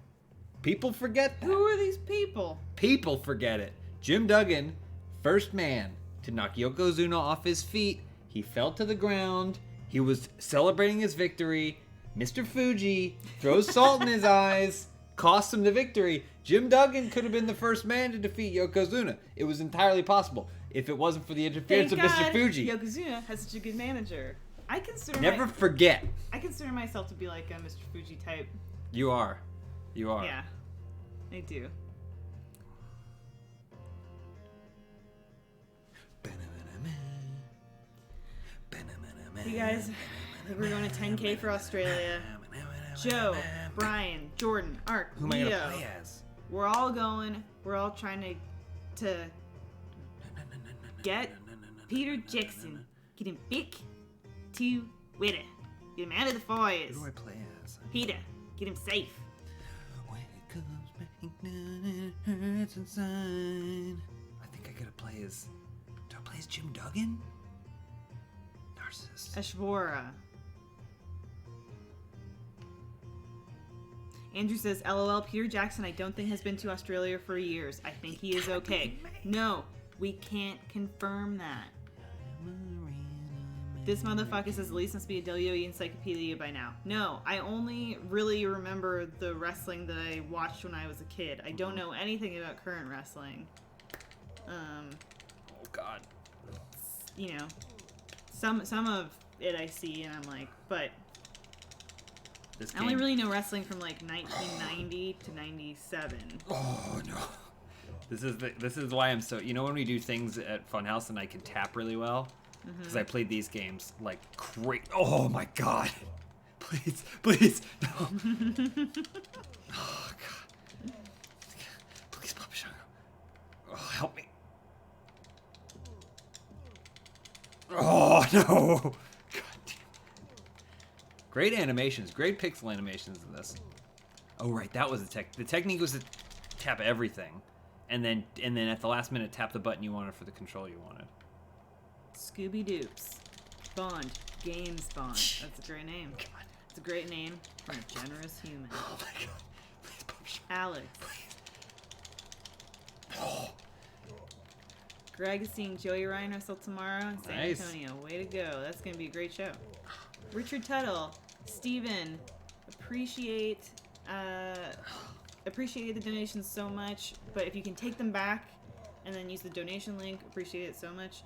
People forget that. Who are these people? People forget it. Jim Duggan, first man to knock Yokozuna off his feet. He fell to the ground. He was celebrating his victory. Mr. Fuji throws salt in his eyes, costs him the victory. Jim Duggan could have been the first man to defeat Yokozuna. It was entirely possible if it wasn't for the interference Thank of God Mr. Fuji. Yokozuna has such a good manager. I consider Forget. I consider myself to be like a Mr. Fuji type. You are. You are. Yeah, I do. You guys, I think we're going to 10K for Australia. Joe, Brian, Jordan, Ark, Who am I gonna Leo. play as? We're all going. We're all trying to get Peter Jackson. Get him back to Witta. Get him out of the fires. Who do I play as? Peter, get him safe. When it comes back down, it hurts inside. I think I gotta play as. Do I play as Jim Duggan? Narcissist. Ashvora. Andrew says, LOL, Peter Jackson I don't think has been to Australia for years. I think he is okay. No, we can't confirm that. This motherfucker says Elise must be a WWE encyclopedia by now. No, I only really remember the wrestling that I watched when I was a kid. I don't know anything about current wrestling. Oh God. You know, some of it I see and I'm like, but This I only game- really know wrestling from like 1990 to 97. Oh no. This is why I'm so. You know when we do things at Funhouse and I can tap really well, because I played these games like great. Oh my God. Please, no. Oh God. Please, Papa Shango. Oh, help me. Oh no. God damn. Great animations, great pixel animations in this. Oh right, that was the tech. The technique was to tap everything, and then at the last minute tap the button you wanted for the control you wanted. Scooby Doops. Bond. Games Bond. That's a great name. Come on. It's a great name for a generous human. Oh my God. Please, Papa Shango. Alex. Oh. Greg is seeing Joey Ryan wrestle tomorrow in San Nice. Antonio. Way to go. That's going to be a great show. Richard Tuttle. Steven. Appreciate the donations so much, but if you can take them back and then use the donation link, appreciate it so much.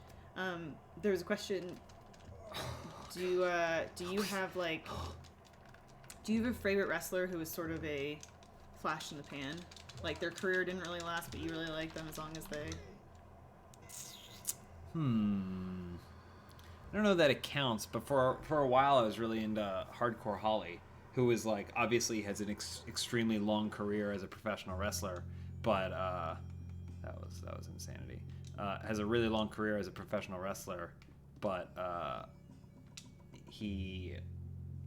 There's a question. Do you have a favorite wrestler who was sort of a flash in the pan? Like their career didn't really last, but you really like them as long as they... I don't know that it counts, but for a while I was really into Hardcore Holly, who was like obviously has an extremely long career as a professional wrestler, but that was insanity. Has a really long career as a professional wrestler, but he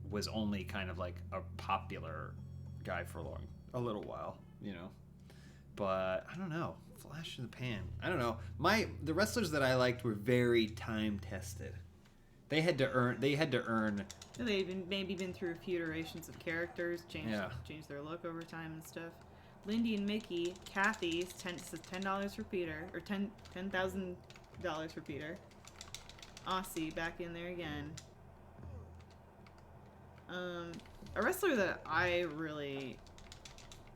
was only kind of like a popular guy for a little while, you know. But I don't know. Flash in the pan. I don't know. The wrestlers that I liked were very time tested. They had to earn. They've maybe been through a few iterations of characters, changed their look over time and stuff. Lindy and Mickey, Kathy says $10 for Peter, or 10,000 $50 for Peter. Aussie back in there again. A wrestler that I really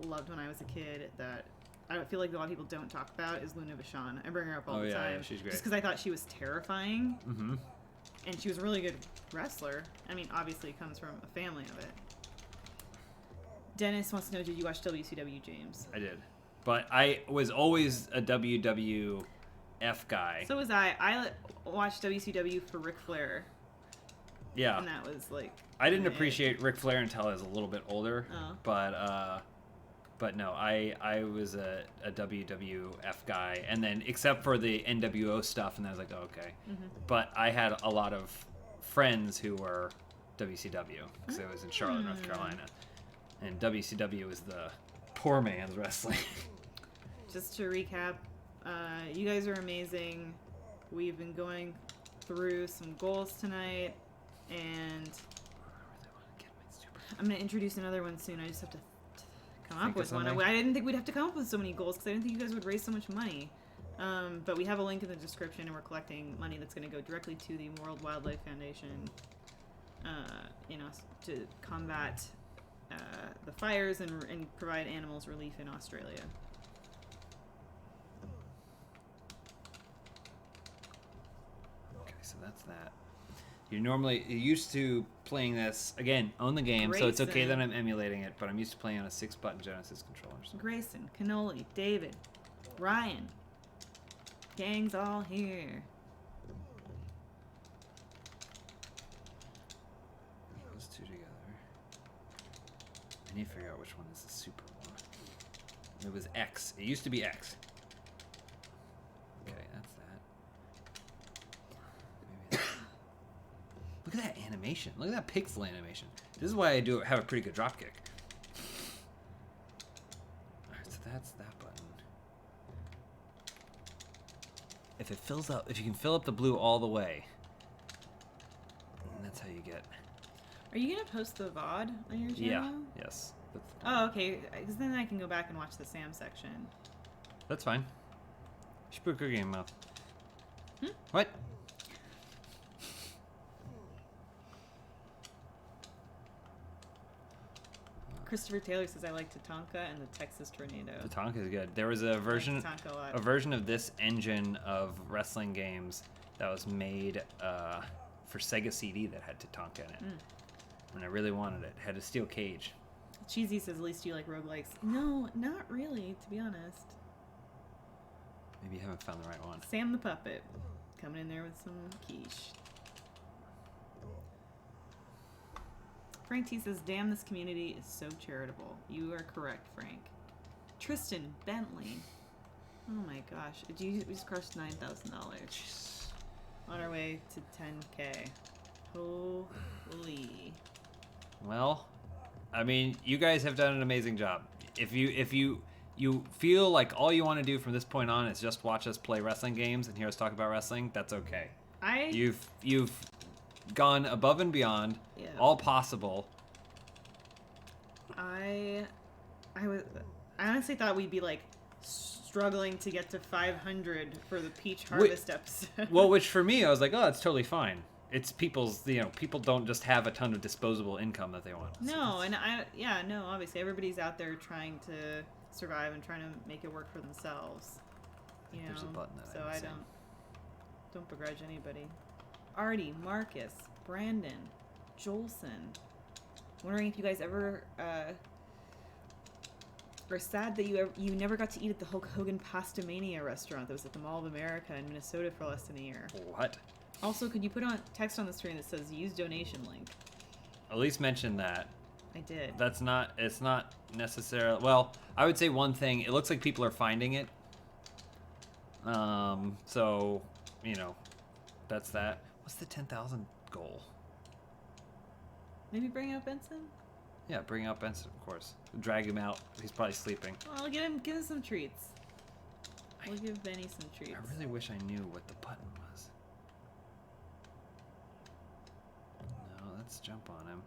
loved when I was a kid that I feel like a lot of people don't talk about is Luna Vachon. I bring her up all the time. Yeah, she's great. Just because I thought she was terrifying. Mm-hmm. And she was a really good wrestler. I mean, obviously it comes from a family of it. Dennis wants to know, did you watch WCW, James? I did. But I was always a WWF guy. So was I. I watched WCW for Ric Flair. Yeah. And that was like... I didn't appreciate Ric Flair until I was a little bit older. Oh. But no, I was a WWF guy. And then, except for the NWO stuff, and I was like, oh, okay. Mm-hmm. But I had a lot of friends who were WCW, because I was in Charlotte, North Carolina. And WCW was the poor man's wrestling. Just to recap, you guys are amazing. We've been going through some goals tonight, and I'm going to introduce another one soon. I just have to come up with one. I didn't think we'd have to come up with so many goals because I didn't think you guys would raise so much money. But we have a link in the description, and we're collecting money that's going to go directly to the World Wildlife Foundation, to combat the fires and provide animals relief in Australia. Okay, so that's that. You're used to playing this, again, own the game, Grayson. So it's okay that I'm emulating it, but I'm used to playing on a 6-button Genesis controller. So. Grayson, Cannoli, David, Ryan. Gang's all here. Those two together. I need to figure out which one is the super one. It was X. It used to be X. Okay, that's that. Maybe Look at that animation. Look at that pixel animation. This is why I have a pretty good dropkick. Alright, so that's that button. If you can fill up the blue all the way, that's how you get. Are you going to post the VOD on your channel? Yeah, yes. Oh, okay. Because then I can go back and watch the Sam section. That's fine. You should put a cookie in my mouth. Hmm? What? Christopher Taylor says I like Tatanka and the Texas Tornado. Tatanka is good. There was a version, I like Tatanka a lot. a version of this engine of wrestling games that was made for Sega CD that had Tatanka in it. And I really wanted it. It had a steel cage. Cheesy says, at least do you like roguelikes? No, not really, to be honest. Maybe you haven't found the right one. Sam the Puppet. Coming in there with some quiche. Frank T says, damn, this community is so charitable. You are correct, Frank. Tristan Bentley. Oh my gosh. We just crushed $9,000. On our way to 10K. Holy. Well, I mean, you guys have done an amazing job. If you feel like all you want to do from this point on is just watch us play wrestling games and hear us talk about wrestling, that's okay. You've gone above and beyond, all possible. I honestly thought we'd be like struggling to get to 500 for the peach harvest episode. Well, which for me, I was like, oh, that's totally fine. It's people's, people don't just have a ton of disposable income that they want. No, and obviously everybody's out there trying to survive and trying to make it work for themselves. There's a button that so I don't begrudge anybody. Artie, Marcus, Brandon, Jolson. Wondering if you guys ever are sad that you never got to eat at the Hulk Hogan Pasta Mania restaurant that was at the Mall of America in Minnesota for less than a year. What? Also, could you put on text on the screen that says use donation link? Elise mentioned that. I did. It's not necessarily, well, I would say one thing, it looks like people are finding it. So, that's that. What's the 10,000 goal? Maybe bring out Benson? Yeah, bring out Benson, of course. Drag him out. He's probably sleeping. Well, give him some treats. We'll give Benny some treats. I really wish I knew what the button was. No, let's jump on him.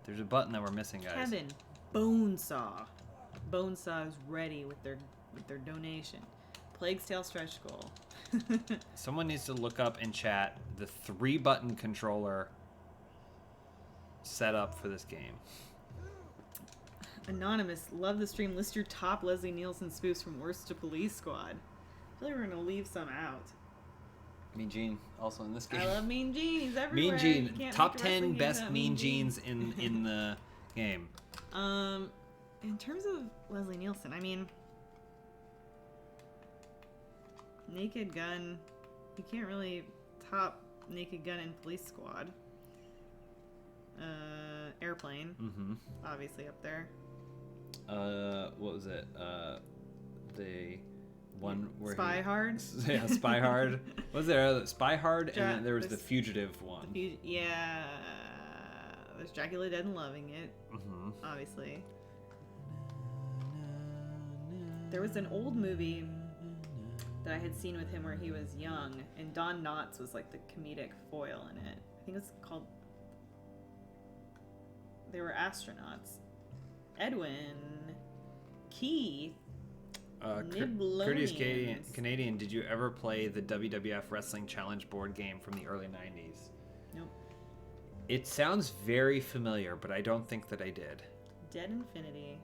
There's a button that we're missing, guys. Kevin, Bonesaw. Bonesaw is ready with their donation. Plague's Tale stretch goal. Someone needs to look up in chat the 3-button controller set up for this game. Anonymous, love the stream. List your top Leslie Nielsen spoofs from Worst to Police Squad. I feel like we're gonna leave some out. Mean Gene, also in this game. I love Mean Gene. He's everywhere. Mean You Gene, can't top make a wrestling 10 game best without Mean Genes in the game. In terms of Leslie Nielsen, I mean, Naked Gun, you can't really top Naked Gun in Police Squad. Airplane, obviously up there. What was it? The one where Spy Hard. Yeah, Spy Hard. Was there Spy Hard, and then there was the Fugitive one. Yeah, there's Dracula Dead and Loving It. Obviously. There was an old movie that I had seen with him where he was young, and Don Knotts was like the comedic foil in it. I think it's called. They were astronauts. Edwin, Keith, Courteous Canadian, did you ever play the WWF Wrestling Challenge board game from the early 90s? Nope. It sounds very familiar, but I don't think that I did. Dead Infinity.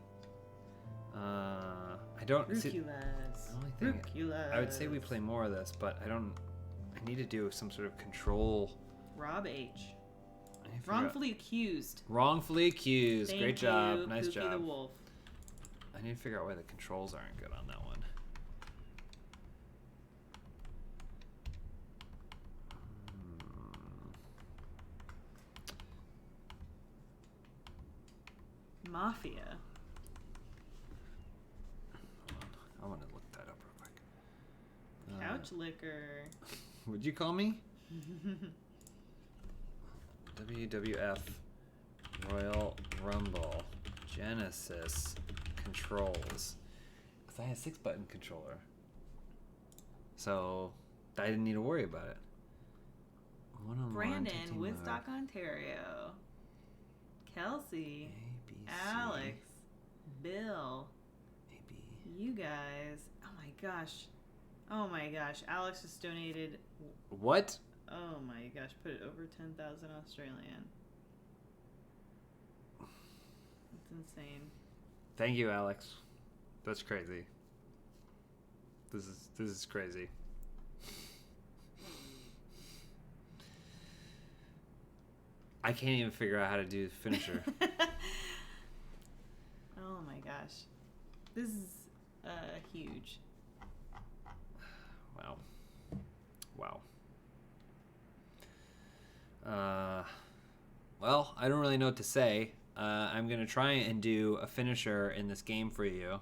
I don't. Ruculas. I would say we play more of this, but I don't. I need to do some sort of control. Rob H. Wrongfully accused. Wrongfully accused. Thank Great job. you, Nice Pookie job. the Wolf. I need to figure out why the controls aren't good on that one. Mafia. I want to look that up real quick. Couch liquor. Would you call me? WWF Royal Rumble Genesis controls. Because I had a 6-button controller. So I didn't need to worry about it. Brandon, Woodstock, Ontario. Kelsey. Alex. Bill. You guys. Oh my gosh. Alex just donated. What? Oh my gosh. Put it over 10,000 Australian. That's insane. Thank you, Alex. That's crazy. This is crazy. I can't even figure out how to do the finisher. Oh my gosh. This is huge. Wow. Well, I don't really know what to say. I'm going to try and do a finisher in this game for you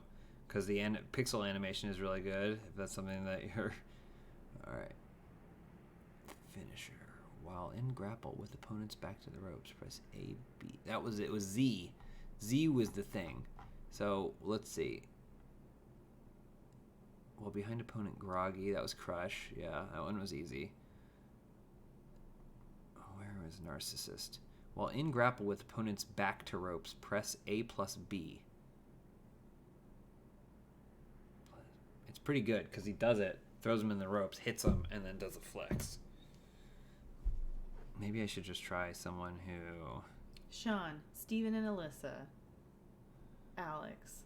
because the pixel animation is really good, if that's something that you're... Alright. Finisher. While in grapple with opponents back to the ropes, press A, B. That was it. It was Z. Z was the thing. So, let's see. Well, behind opponent groggy. That was Crush. Yeah, that one was easy. Where was Narcissist? While in grapple with opponents back to ropes, press A plus B. It's pretty good because he does it, throws them in the ropes, hits them, and then does a flex. Maybe I should just try someone who... Sean, Steven and Alyssa. Alex.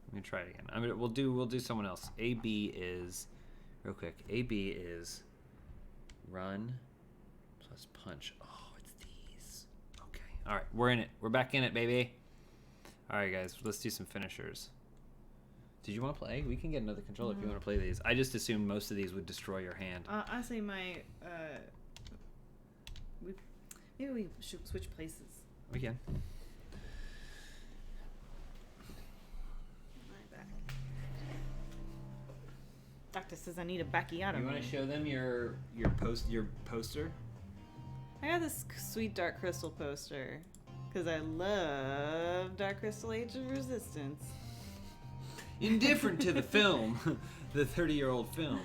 Let me try it again. We'll do someone else. AB is... Real quick. AB is run plus punch. Oh, it's these. Okay. All right. We're in it. We're back in it, baby. All right, guys. Let's do some finishers. Did you want to play? We can get another controller if you want to play these. I just assumed most of these would destroy your hand. Honestly, maybe we should switch places. We can. Doctor says I need a Bacchiato. You want to show them your poster? I got this sweet Dark Crystal poster because I love Dark Crystal Age of Resistance. Indifferent to the film, the 30-year-old film,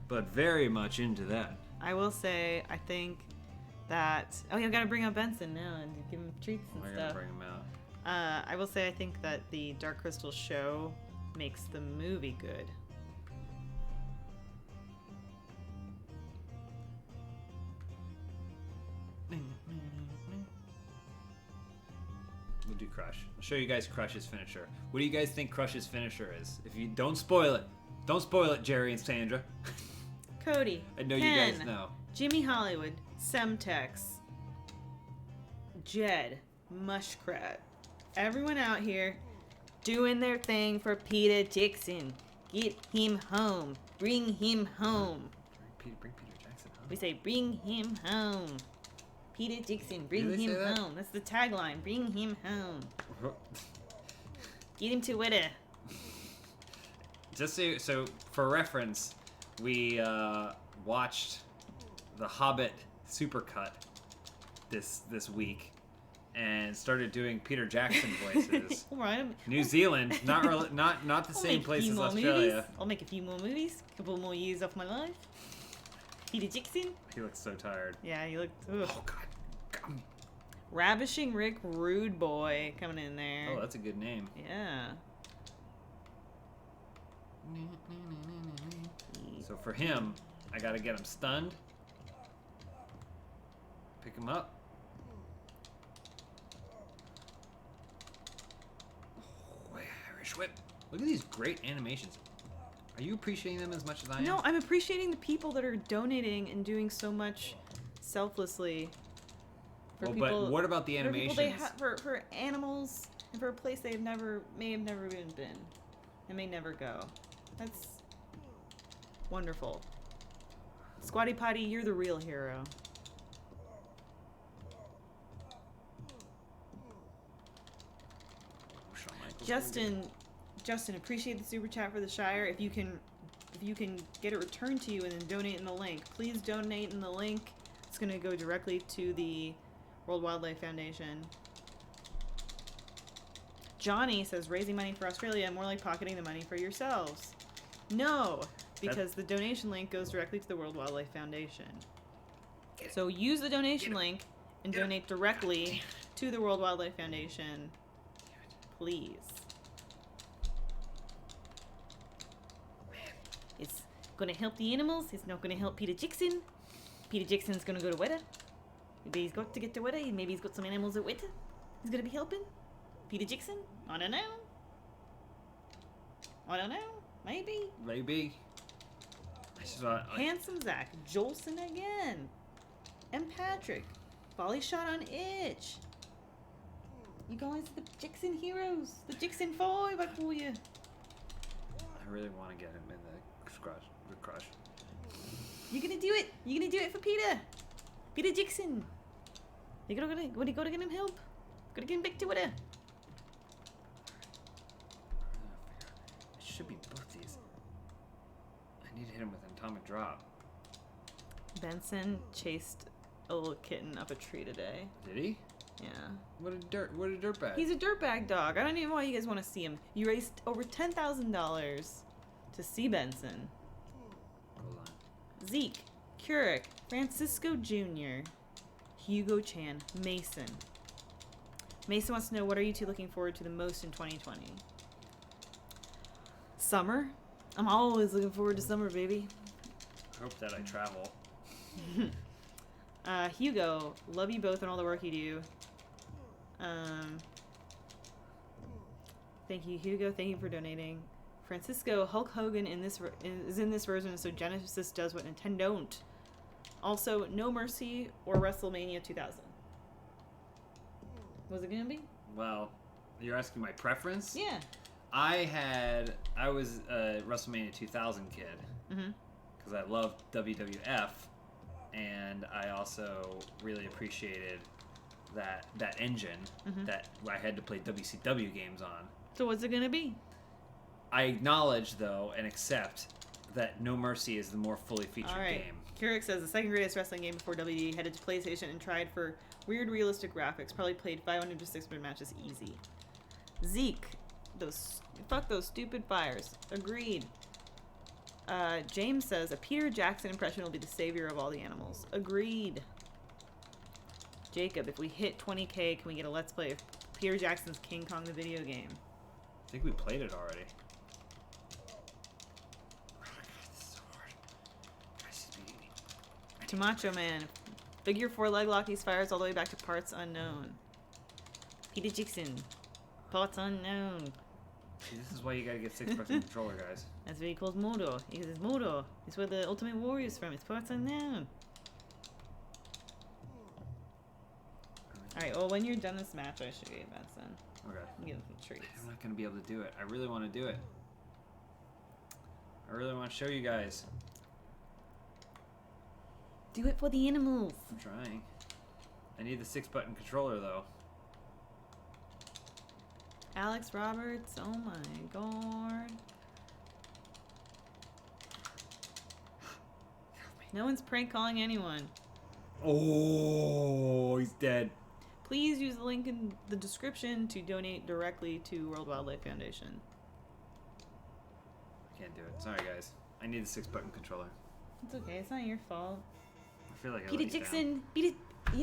but very much into that. I will say, I think that... Oh, yeah, I've got to bring out Benson now and give him treats and We're stuff. gonna bring him out. I will say I think that the Dark Crystal show makes the movie good. We'll do Crush. I'll show you guys Crush's finisher. What do you guys think Crush's finisher is? If you don't spoil it. Don't spoil it, Jerry and Sandra. Cody, I know Ken, you guys know. Jimmy Hollywood, Semtex, Jed, Mushcrat, everyone out here doing their thing for Peter Dixon. Get him home. Bring him home. Bring Peter Jackson home. We say, bring him home. Peter Dixon, bring Do they him say that? home. That's the tagline. Bring him home. Get him to Witta. Just so for reference, we watched The Hobbit supercut this week and started doing Peter Jackson voices. All right. New Zealand, not the same make a place few as more Australia. Movies. I'll make a few more movies. A couple more years off my life. Peter Dixon. He looks so tired. Yeah, you look. Ugh. Oh God. Come. Ravishing Rick Rude Boy coming in there. Oh, that's a good name. Yeah. So for him, I gotta get him stunned. Pick him up. Oh, Irish whip. Look at these great animations. Are you appreciating them as much as I am? No, I'm appreciating the people that are donating and doing so much selflessly for Well, people. but what about the for people animations? for animals and for a place may have never even been and may never go. That's wonderful. Squatty Potty, you're the real hero. Shawn Michaels. Justin, appreciate the super chat for the Shire. If you can get it returned to you and then donate in the link, please donate in the link. It's going to go directly to the World Wildlife Foundation. Johnny says raising money for Australia, more like pocketing the money for yourselves. No, because the donation link goes directly to the World Wildlife Foundation. So use the donation link and donate directly to the World Wildlife Foundation, please. It's gonna help the animals. It's not gonna help Peter Jackson. Peter Jackson's gonna go to Weta. Maybe he's got to get to Weta. Maybe he's got some animals at Weta. He's gonna be helping Peter Jackson. I don't know. Maybe. Maybe. I just thought, Handsome Zach, Jolson again, and Patrick. Volley shot on Itch. You guys are the Jackson heroes. The Jackson 5, I call you. I really want to get him in the crush. You're gonna do it. You're gonna do it for Peter. Peter Jackson. You gotta get him help. Gotta get him back to it. It should be both these. I need to hit him with an atomic drop. Benson chased a little kitten up a tree today. Did he? Yeah. What a dirtbag. He's a dirtbag dog. I don't even know why you guys want to see him. You raised over $10,000 to see Benson. Hold on. Zeke, Keurig, Francisco Jr., Hugo Chan, Mason. Mason wants to know, what are you two looking forward to the most in 2020? Summer. I'm always looking forward to summer, baby. I hope that I travel. Hugo, love you both and all the work you do. Thank you, Hugo. Thank you for donating. Francisco, Hulk Hogan is in this version, so Genesis does what Nintendo don't. Also, No Mercy or WrestleMania 2000. Was it gonna be? Well, you're asking my preference? Yeah. I was a WrestleMania 2000 kid because I loved WWF, and I also really appreciated that engine that I had to play WCW games on. So what's it gonna be? I acknowledge, though, and accept that No Mercy is the more fully featured game. Keurig says the second greatest wrestling game before WWE, headed to PlayStation and tried for weird realistic graphics. Probably played 500 to 600 matches easy. Zeke, fuck those stupid fires. Agreed. James says a Peter Jackson impression will be the savior of all the animals. Agreed. Jacob, if we hit 20K, can we get a Let's Play of Peter Jackson's King Kong the video game. I think we played it already. Oh my god, this is so hard. Guys, she's beating me. To Macho Man. Figure 4 leg lock these fires all the way back to parts unknown. Peter Jackson. Parts unknown. See, this is why you gotta get 6-button controller, guys. That's what he calls Mordor. He says Mordor. It's where the Ultimate Warrior's from. It's parts unknown. Alright, well, when you're done this match, I should get Benson. Okay. Give him some treats. I'm not gonna be able to do it. I really want to do it. I really want to show you guys. Do it for the animals. I'm trying. I need the 6-button controller though. Alex Roberts. Oh my god. No one's prank calling anyone. Oh, he's dead. Please use the link in the description to donate directly to World Wildlife Foundation. Can't do it. Sorry, guys. I need the 6-button controller. It's okay. It's not your fault. I feel like I Peter let you Jackson. You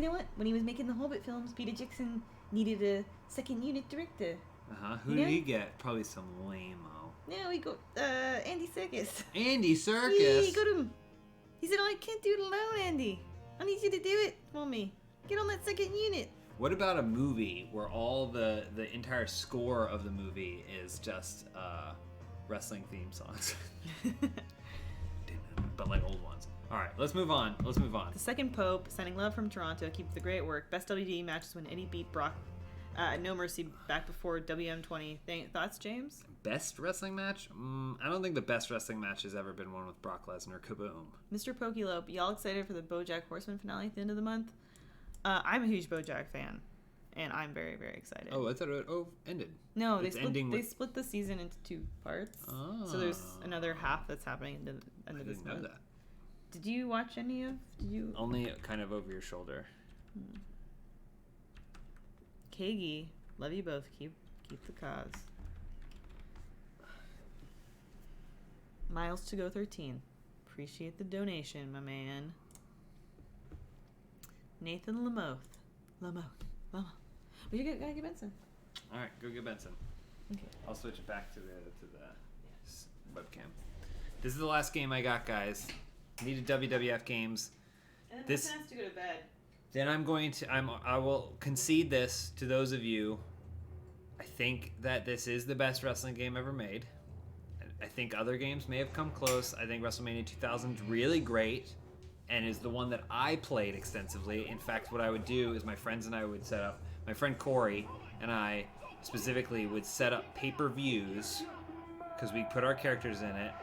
know what? When he was making the Hobbit films, Peter Jackson needed a second unit director. Who You did know? he get? Probably some lame-o. Yeah, we got Andy Serkis. Andy Serkis. Yeah, he got him. He said, "I can't do it alone, Andy. I need you to do it for me. Get on that second unit." What about a movie where all the entire score of the movie is just wrestling theme songs? But like old ones. Alright, let's move on. The second Pope, sending love from Toronto, keep the great work. Best WD matches when Eddie beat Brock No Mercy back before WM20. Thoughts, James? Best wrestling match? I don't think the best wrestling match has ever been one with Brock Lesnar. Kaboom. Mr. Pokelope, y'all excited for the BoJack Horseman finale at the end of the month? I'm a huge BoJack fan, and I'm very, very excited. Oh, I thought it ended. No, It's ending they with- split the season into 2 parts. Oh. So there's another half that's happening at the end of this I didn't know month. that. Did you watch any of? Did you? Only kind of over your shoulder. Kagi, love you both. Keep the cause. Miles to go 13. Appreciate the donation, my man. Nathan Lamoth. We gotta get Benson. All right, go get Benson. Okay. I'll switch it back to the webcam. This is the last game I got, guys. Needed WWF games. And This- Benson has to go to bed. Then I will concede this to those of you. I think that this is the best wrestling game ever made. I think other games may have come close. I think WrestleMania 2000 is really great and is the one that I played extensively. In fact, what I would do is my friends and I would set up, my friend Corey and I specifically would set up pay-per-views because we put our characters in it.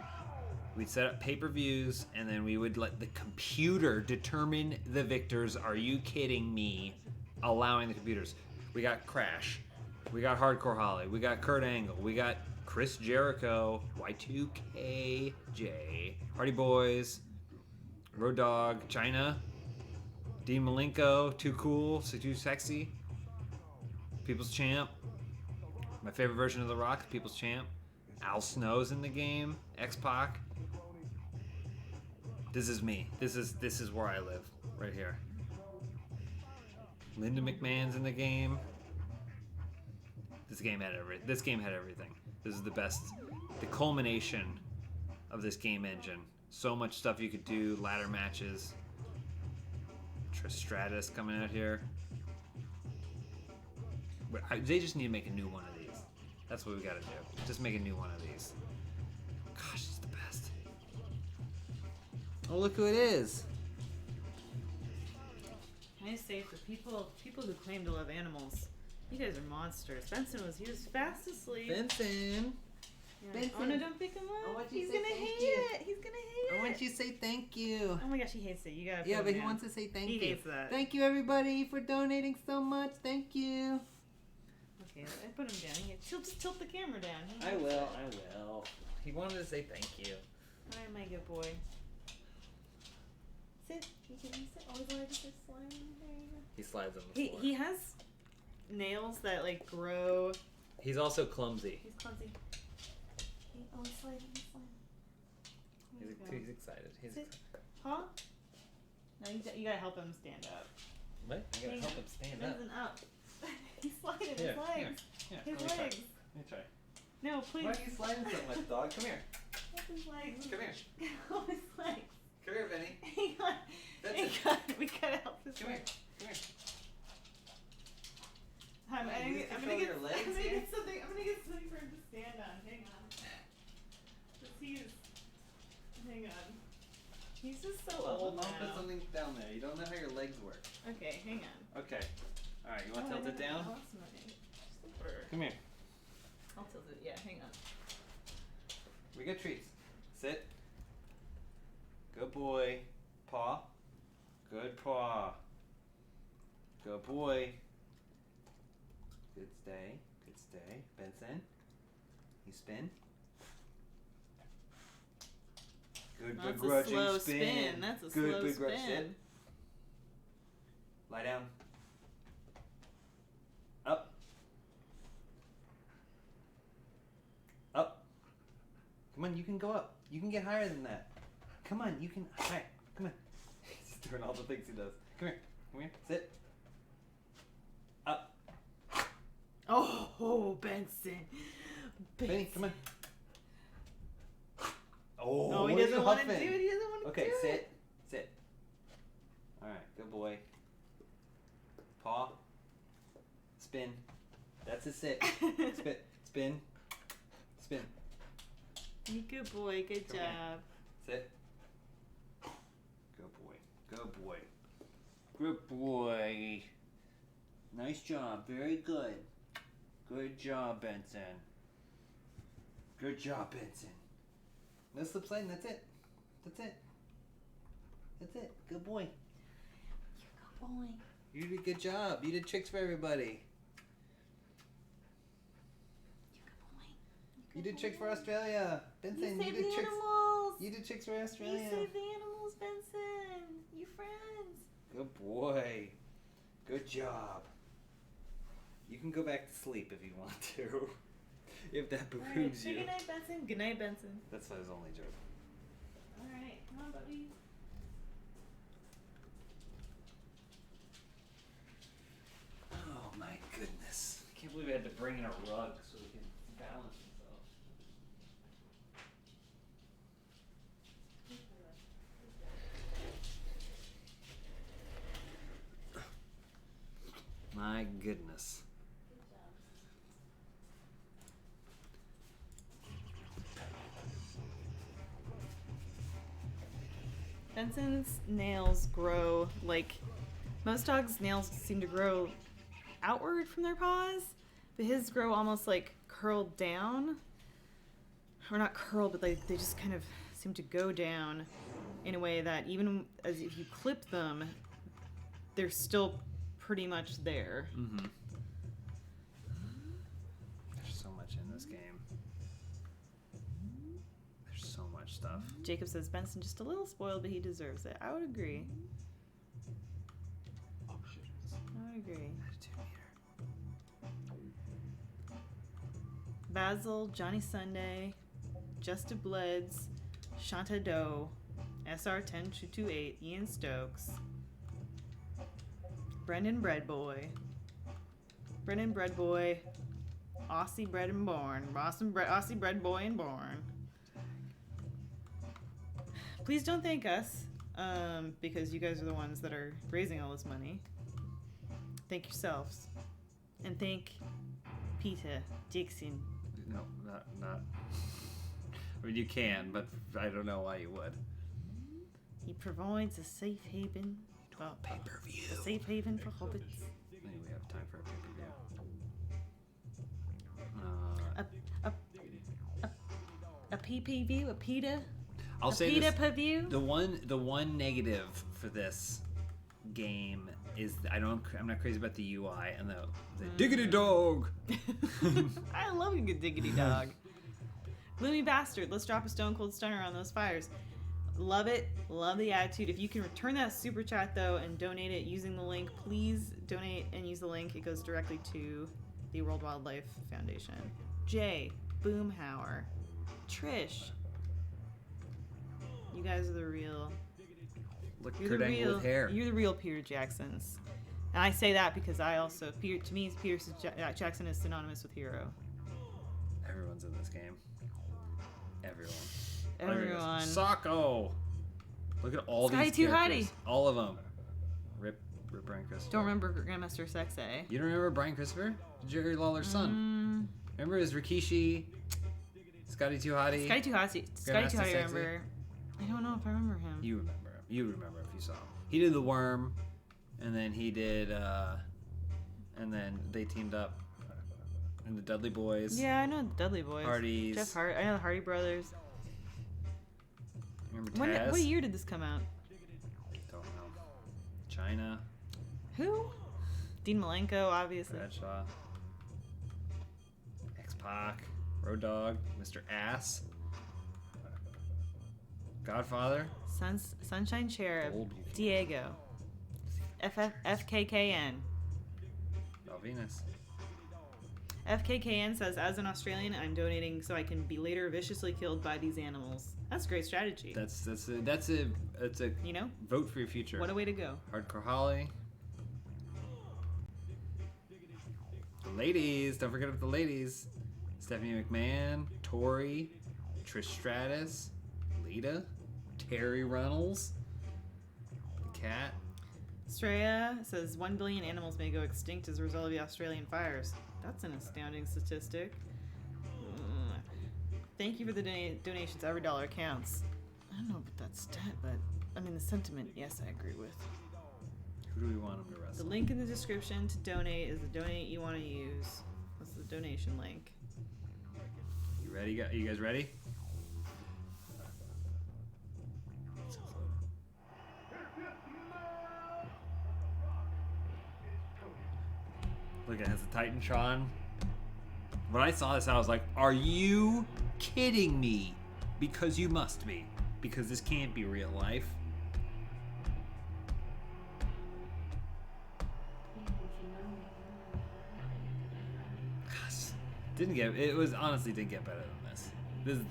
We'd set up pay-per-views and then we would let the computer determine the victors. Are you kidding me? Allowing the computers. We got Crash. We got Hardcore Holly. We got Kurt Angle. We got Chris Jericho. Y2KJ. Hardy Boys. Road Dogg. China. Dean Malenko. Too Cool. Too Sexy. People's Champ. My favorite version of The Rock. People's Champ. Al Snow's in the game. X-Pac. This is me. This is where I live. Right here. Linda McMahon's in the game. This game had everything. This is the best, the culmination of this game engine. So much stuff you could do, ladder matches. Trish Stratus coming out here. They just need to make a new one of these. That's what we gotta do. Just make a new one of these. Gosh, it's the best. Oh, look who it is. I just say for people who claim to love animals, you guys are monsters. He was fast asleep. Benson. Yeah. Benson. Oh no, don't pick him I up. want you He's to say gonna thank hate you. it. He's gonna hate it. I want you to say thank you. Oh my gosh, he hates it. You gotta. Yeah, put but him he down. wants to say thank He you. hates that. Thank you, everybody, for donating so much. Thank you. Okay, I put him down. He'll just tilt the camera down. He I hates will. it. I will. He wanted to say thank you. All right, my good boy. Sit. You can sit. Always like to sit slime. There you go. He slides on the floor. He has nails that like grow. He's also clumsy. He's clumsy. He always slides in the slime. There you go. He's excited. Sit. Huh? No, you gotta help him stand up. What? I gotta help him stand up. Benson up. He's sliding his Here, legs. Yeah, His let me try. legs. Let me try. No, please. Why are you sliding so much, dog? Come here. What's his legs? Come here. Oh, his legs. Come here, Vinny. Hang on. Benson. Hang on. We gotta help this Come here. guy. Come here. I'm Wait, you gonna control get your legs I'm gonna here? get something. I'm gonna get something for him to stand on. Hang on. Hang on. He's just so old I'll now. put something down there. You don't know how your legs work. Okay, hang on. Okay. All right. You want Oh, to tilt I it down? lost my slipper. Come here. I'll tilt it. Yeah, hang on. We got treats. Sit. Good boy. Paw. Good paw. Good boy. Good stay. Good stay. Benson. You spin. Good That's a begrudging slow spin. spin. That's a Good slow begrudging spin. sit. Lie down. Up. Up. Come on, you can go up. You can get higher than that. Come on, you can. Hi. Come on. He's doing all the things he does. Come here. Come here. Sit. Up. Oh, Benson. Benny, come on. Oh, No, he what are doesn't you want to do huffing? it. He doesn't want to Okay, do sit. it. Sit. All right, good boy. Paw. Spin. That's a sit. Spin. Spin. Spin. Good boy. Good Come job. here. Sit. Good boy. Good boy. Good boy. Nice job. Very good. Good job, Benson. Good job, Benson. No slip sliding. That's it. That's it. That's it. Good boy. Good boy. You did a good job. You did tricks for everybody. You did tricks for Australia. Benson, you saved did the tricks. animals. You did tricks for Australia. You saved the animals, Benson. You friends. Good boy. Good job. You can go back to sleep if you want to. If that All right, behooves say you. good night, Benson. Good night, Benson. That's his only joke. All right, come on, buddy. Oh my goodness. I can't believe I had to bring in a rug so we can balance himself. My goodness. Benson's nails grow like most dogs' nails seem to grow outward from their paws, but his grow almost like curled down. Or not curled, but they just kind of seem to go down in a way that even as if you clip them, they're still pretty much there. Mm-hmm. There's so much in this game. There's so much stuff. Jacob says Benson just a little spoiled, but he deserves it. I would agree. I would agree. Basil, Johnny Sunday, Justa Bleds, Shanta Doe, SR10228, Ian Stokes, Brendan Breadboy, Aussie Bread and Born, Aussie Bread Boy and Born. Please don't thank us, because you guys are the ones that are raising all this money. Thank yourselves. And thank Peter Dixon. No, not. I mean, you can, but I don't know why you would. He provides a safe haven. Well, Pay-per-view. a safe haven for hobbits. I think we have time for a pay-per-view. A PPV, a PETA, I'll a say PETA this. per view. The one negative for this game is I'm not crazy about the UI and the diggity dog. I love a good diggity dog. Gloomy bastard. Let's drop a stone cold stunner on those fires. Love it. Love the attitude. If you can return that super chat though and donate it using the link, please donate and use the link. It goes directly to the World Wildlife Foundation. Jay, Boomhauer, Trish. You guys are the real. Look, You're Kurt the Angle real. with hair. You're the real Peter Jacksons. And I say that because I also, to me, Peter Jackson is synonymous with hero. Everyone's in this game. Everyone. Everyone. Socko! Look at all Scotty these Too characters. Hottie. All of them. Rip Brian Christopher. Don't remember Grandmaster Sexay. You don't remember Brian Christopher? Jerry Lawler's son. Remember his Rikishi? Scotty Too Hottie? Scotty Too Hottie. Scotty Too Hottie, I Sexy? remember. I don't know if I remember him. You remember him. You remember if you saw him. He did The Worm, and then he did, and then they teamed up in the Dudley Boys. Yeah, I know the Dudley Boys. Hardys. Jeff Hart. I know the Hardy Brothers. Remember Taz? What year did this come out? Don't know. China. Who? Dean Malenko, obviously. Bradshaw. X-Pac. Road Dogg. Mr. Ass. Godfather. Sunshine Cherub. Old Buchanan. Diego. FKKN. Val Venus. FKKN says, as an Australian, I'm donating so I can be later viciously killed by these animals. That's a great strategy. That's a you know? vote for your future. What a way to go. Hardcore Holly. The ladies. Don't forget about the ladies. Stephanie McMahon. Tori. Trish Stratus. Lita. Terry Runnels. The cat. Straya says 1 billion animals may go extinct as a result of the Australian fires. That's an astounding statistic. Thank you for the donations. Every dollar counts. I don't know about that stat, but I mean the sentiment, yes, I agree with. Who do we want them to wrestle? The link in the description to donate is the donate you want to use. That's the donation link. You ready? You guys ready? Look, it has the Titantron. When I saw this, I was like, are you kidding me? Because you must be. Because this can't be real life. Gosh, honestly didn't get better than this.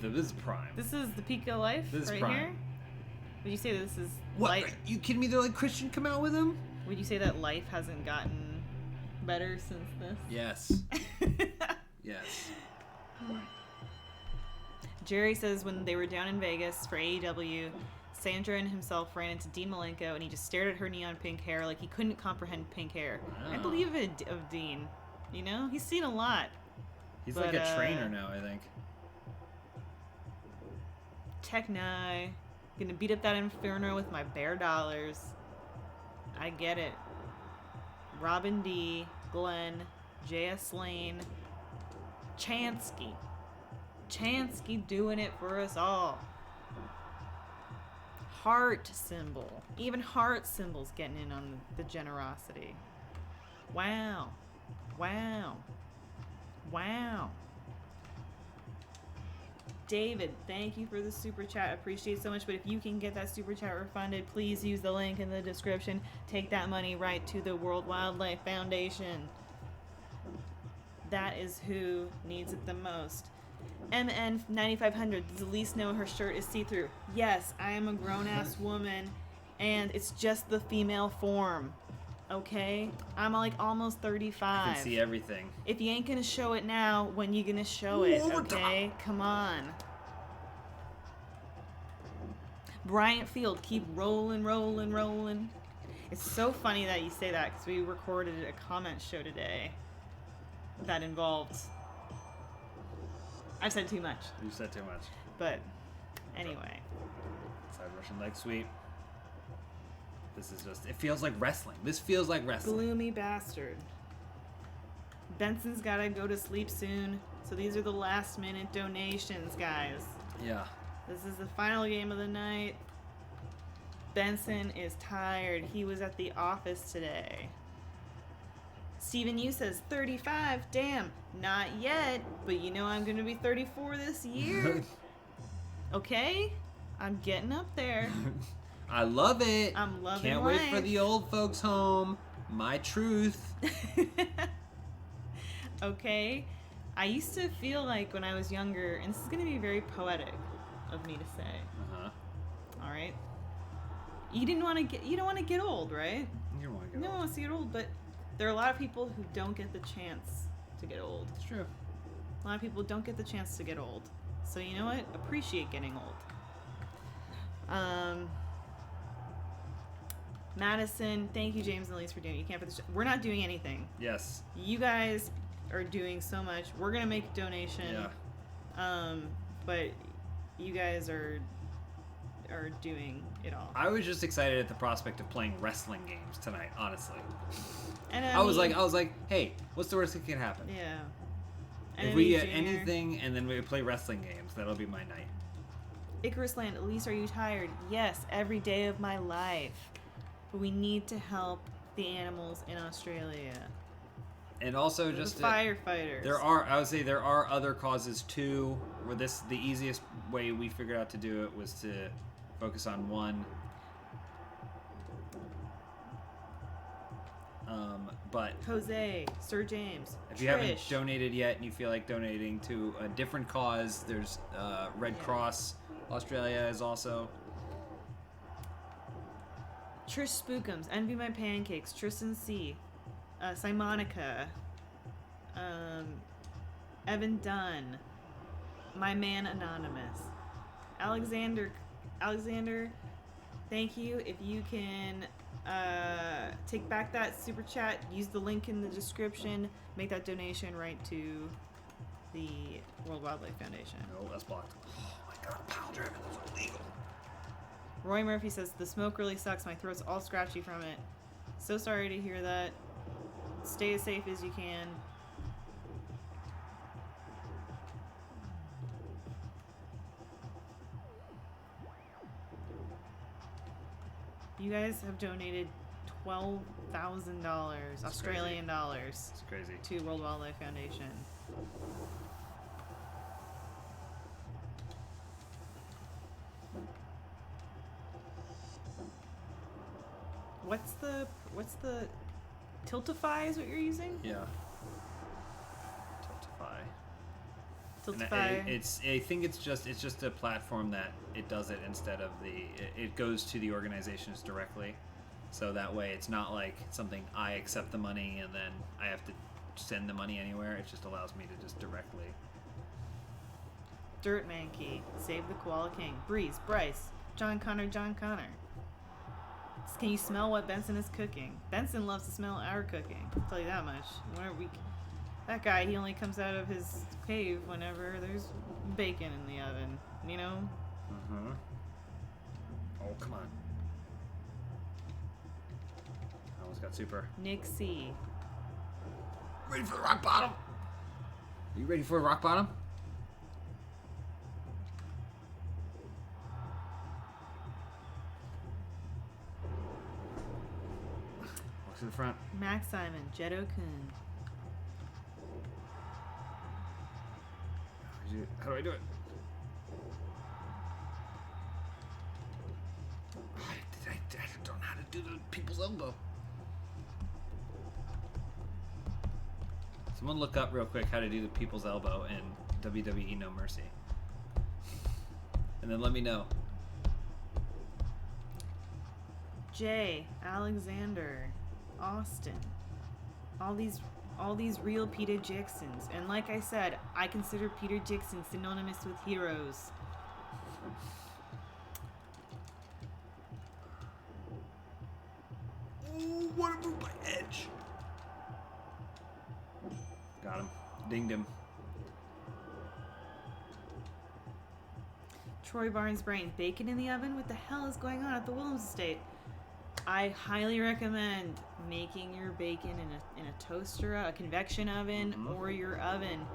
This is prime. This is the peak of life This is right prime. here? Would you say this is What? life? Are you kidding me? They're like Christian come out with him? Would you say that life hasn't gotten better since this? Yes. Yes. Jerry says when they were down in Vegas for AEW, Sandra and himself ran into Dean Malenko and he just stared at her neon pink hair like he couldn't comprehend pink hair. I Oh. believe it of Dean. You know, he's seen a lot. He's But, like a trainer now, I think. Techni, gonna beat up that Inferno with my bare dollars. I get it. Robin D, Glenn, J.S. Lane, Chansky doing it for us all. Heart symbol. Even heart symbols getting in on the generosity. Wow. David, thank you for the super chat. Appreciate it so much. But if you can get that super chat refunded, please use the link in the description. Take that money right to the World Wildlife Foundation. That is who needs it the most. MN9500, does Elise know her shirt is see-through? Yes, I am a grown-ass woman, and it's just the female form. Okay? I'm like almost 35. I can see everything. If you ain't gonna show it now, when you gonna show it, okay? Come on. Bryant Field, keep rolling. It's so funny that you say that, because we recorded a comment show today that involved... I've said too much. You said too much. But, anyway. Side Russian leg sweep. This is just, it feels like wrestling. This feels like wrestling. Gloomy bastard. Benson's gotta go to sleep soon, so these are the last minute donations, guys. Yeah. This is the final game of the night. Benson is tired. He was at the office today. Steven Yu says 35. Damn, not yet, but you know I'm gonna be 34 this year. Okay? I'm getting up there. I love it. I'm loving Can't life. wait for the old folks home. My truth. Okay? I used to feel like when I was younger, and this is gonna be very poetic of me to say. Uh-huh. All right? You don't want to get old, right? You don't want to get No one old. wants to get old, but there are a lot of people who don't get the chance to get old. It's true. A lot of people don't get the chance to get old. So you know what? Appreciate getting old. Madison, thank you, James and Elise, for doing it. You can't put the we're not doing anything. Yes. You guys are doing so much. We're gonna make a donation. Yeah. But you guys are doing it all. I was just excited at the prospect of playing wrestling games tonight, honestly. And I was like, hey, what's the worst that can happen? yeah. If we get anything and then we play wrestling games, that'll be my night. Icarus Land, Elise, are you tired? Yes, every day of my life. But we need to help the animals in Australia. And also just the firefighters. I would say there are other causes too, where the easiest way we figured out to do it was to focus on one. But Jose, Sir James, if you haven't donated yet and you feel like donating to a different cause, there's Red Cross Australia is also. Trish Spookums, Envy My Pancakes, Tristan C, Simonica, Evan Dunn, My Man Anonymous, Alexander, thank you. If you can take back that super chat, use the link in the description, make that donation right to the World Wildlife Foundation. No, that's blocked. Oh my god, pile driving is illegal. Roy Murphy says, the smoke really sucks. My throat's all scratchy from it. So sorry to hear that. Stay as safe as you can. You guys have donated $12,000 Australian dollars It's crazy. to World Wildlife Foundation. What's the Tiltify is what you're using? Yeah. Tiltify. Tiltify. I think it's just a platform that it does it instead of it goes to the organizations directly. So that way it's not like something I accept the money and then I have to send the money anywhere. It just allows me to just directly. Dirt Mankey, Save the Koala King, Breeze, Bryce, John Connor. Can you smell what Benson is cooking? Benson loves to smell our cooking. I'll tell you that much. That guy, he only comes out of his cave whenever there's bacon in the oven, you know? Uh-huh. Oh, come on. I almost got super. Nick C. Ready for the rock bottom? Are you ready for a rock bottom? Walk to the front. Max Simon, Jetto Kun. How do I do it? I don't know how to do the people's elbow. Someone look up real quick how to do the people's elbow in WWE No Mercy. And then let me know. Jay, Alexander, Austin. All these real Peter Jacksons. And like I said, I consider Peter Jackson synonymous with heroes. Ooh, what a move by Edge. Got him. Dinged him. Troy Barnes Brain, bacon in the oven? What the hell is going on at the Williams estate? I highly recommend making your bacon in a toaster, a convection oven, or your oven.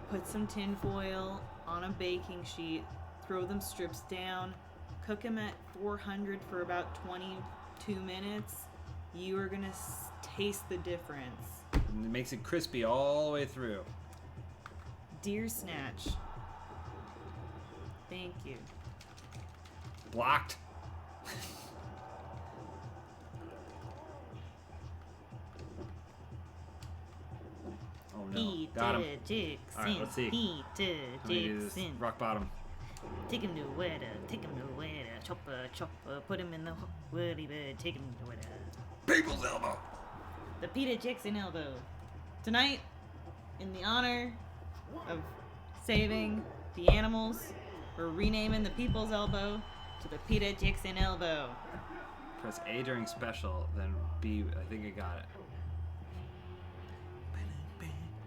Put some tin foil on a baking sheet, throw them strips down, cook them at 400 for about 22 minutes. You are gonna taste the difference. And it makes it crispy all the way through. Deer Snatch. Thank you. Blocked. Oh no. Got him. Peter All right, let's see. Peter Let me do this. Jackson. Rock bottom. Take him to where, chopper, put him in the woody bed, take him to where. People's elbow. The Peter Jackson elbow. Tonight, in the honor of saving the animals, we're renaming the people's elbow to the Peter Jackson elbow. Press A during special, then B. I think I got it.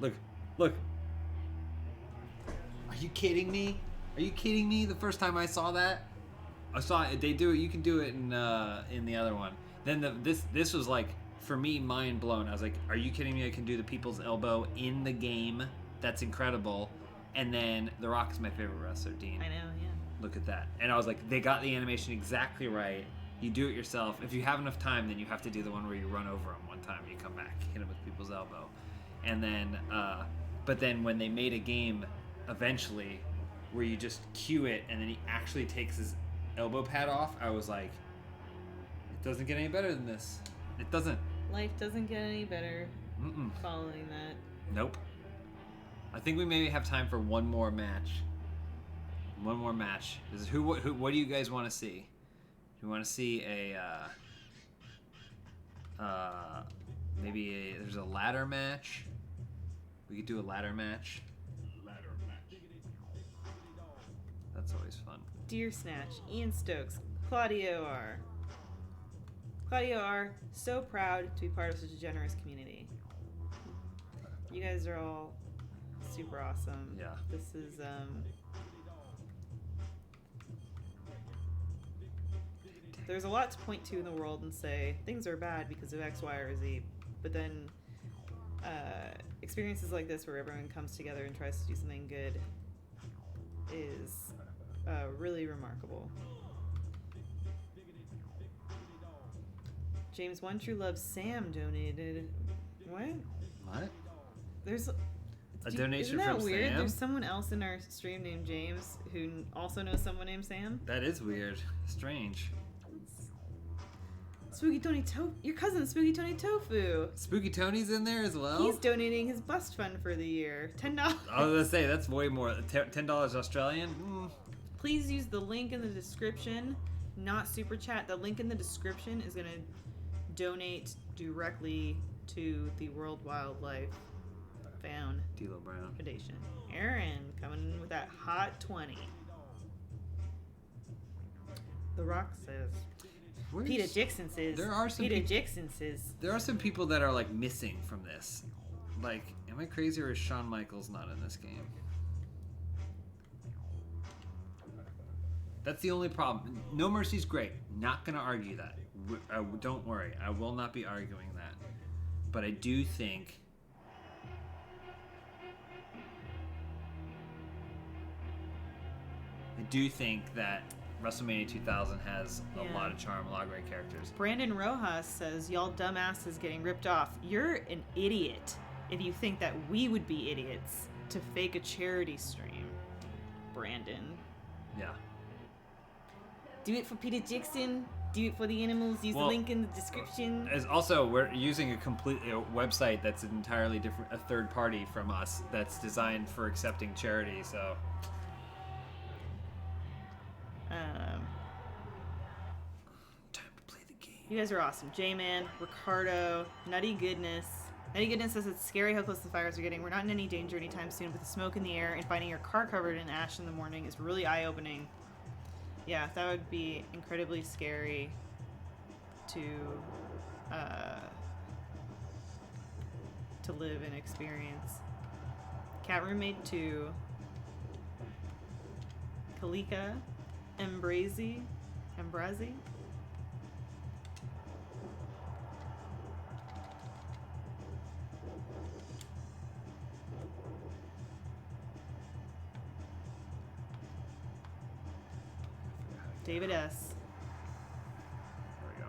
Look, look. Are you kidding me? Are you kidding me? The first time I saw that, I saw it. They do it. You can do it in the other one. Then this was like, for me, mind blown. I was like, are you kidding me? I can do the people's elbow in the game. That's incredible. And then The Rock is my favorite wrestler, Dean. I know, yeah. Look at that. And I was like, they got the animation exactly right. You do it yourself. If you have enough time, then you have to do the one where you run over him one time. You come back, hit him with people's elbow. And then, but then when they made a game eventually where you just cue it and then he actually takes his elbow pad off, I was like, it doesn't get any better than this. It doesn't. Life doesn't get any better following that. Nope. I think we maybe have time for one more match. One more match. What do you guys want to see? Do you want to see there's a ladder match? We could do a ladder match. That's always fun. Deer Snatch, Ian Stokes, Claudio R. Claudio R, so proud to be part of such a generous community. You guys are all super awesome. Yeah. This is there's a lot to point to in the world and say things are bad because of X, Y, or Z, but then experiences like this where everyone comes together and tries to do something good is really remarkable. James One True Love Sam donated. What? What? There's A donation isn't that from weird? Sam? There's someone else in our stream named James who also knows someone named Sam. That is weird. Strange. Spooky Tony your cousin Spooky Tony Tofu. Spooky Tony's in there as well? He's donating his bust fund for the year. $10. I was gonna say, that's way more. $10 Australian? Please use the link in the description, not super chat. The link in the description is gonna donate directly to the World Wildlife Foundation. Aaron coming in with that hot 20. The Rock says. Peter Jackson says. There are some Peter Jackson says. There are some people that are like missing from this. Like, am I crazy or is Shawn Michaels not in this game? That's the only problem. No Mercy's great. Not gonna argue that. Don't worry. I will not be arguing that. But I do think that WrestleMania 2000 has a lot of charm, a lot of great characters. Brandon Rojas says, y'all dumbasses getting ripped off. You're an idiot if you think that we would be idiots to fake a charity stream. Brandon. Yeah. Do it for Peter Jackson. Do it for the animals. Use the link in the description. As also, we're using a website that's entirely different, a third party from us, that's designed for accepting charity, so... Time to play the game. You guys are awesome. J-Man, Ricardo, Nutty Goodness. Nutty Goodness says it's scary how close the fires are getting. We're not in any danger anytime soon, but the smoke in the air and finding your car covered in ash in the morning is really eye-opening. Yeah, that would be incredibly scary to live and experience. Cat Roommate 2. Kalika. Embrazi. David S. There we go.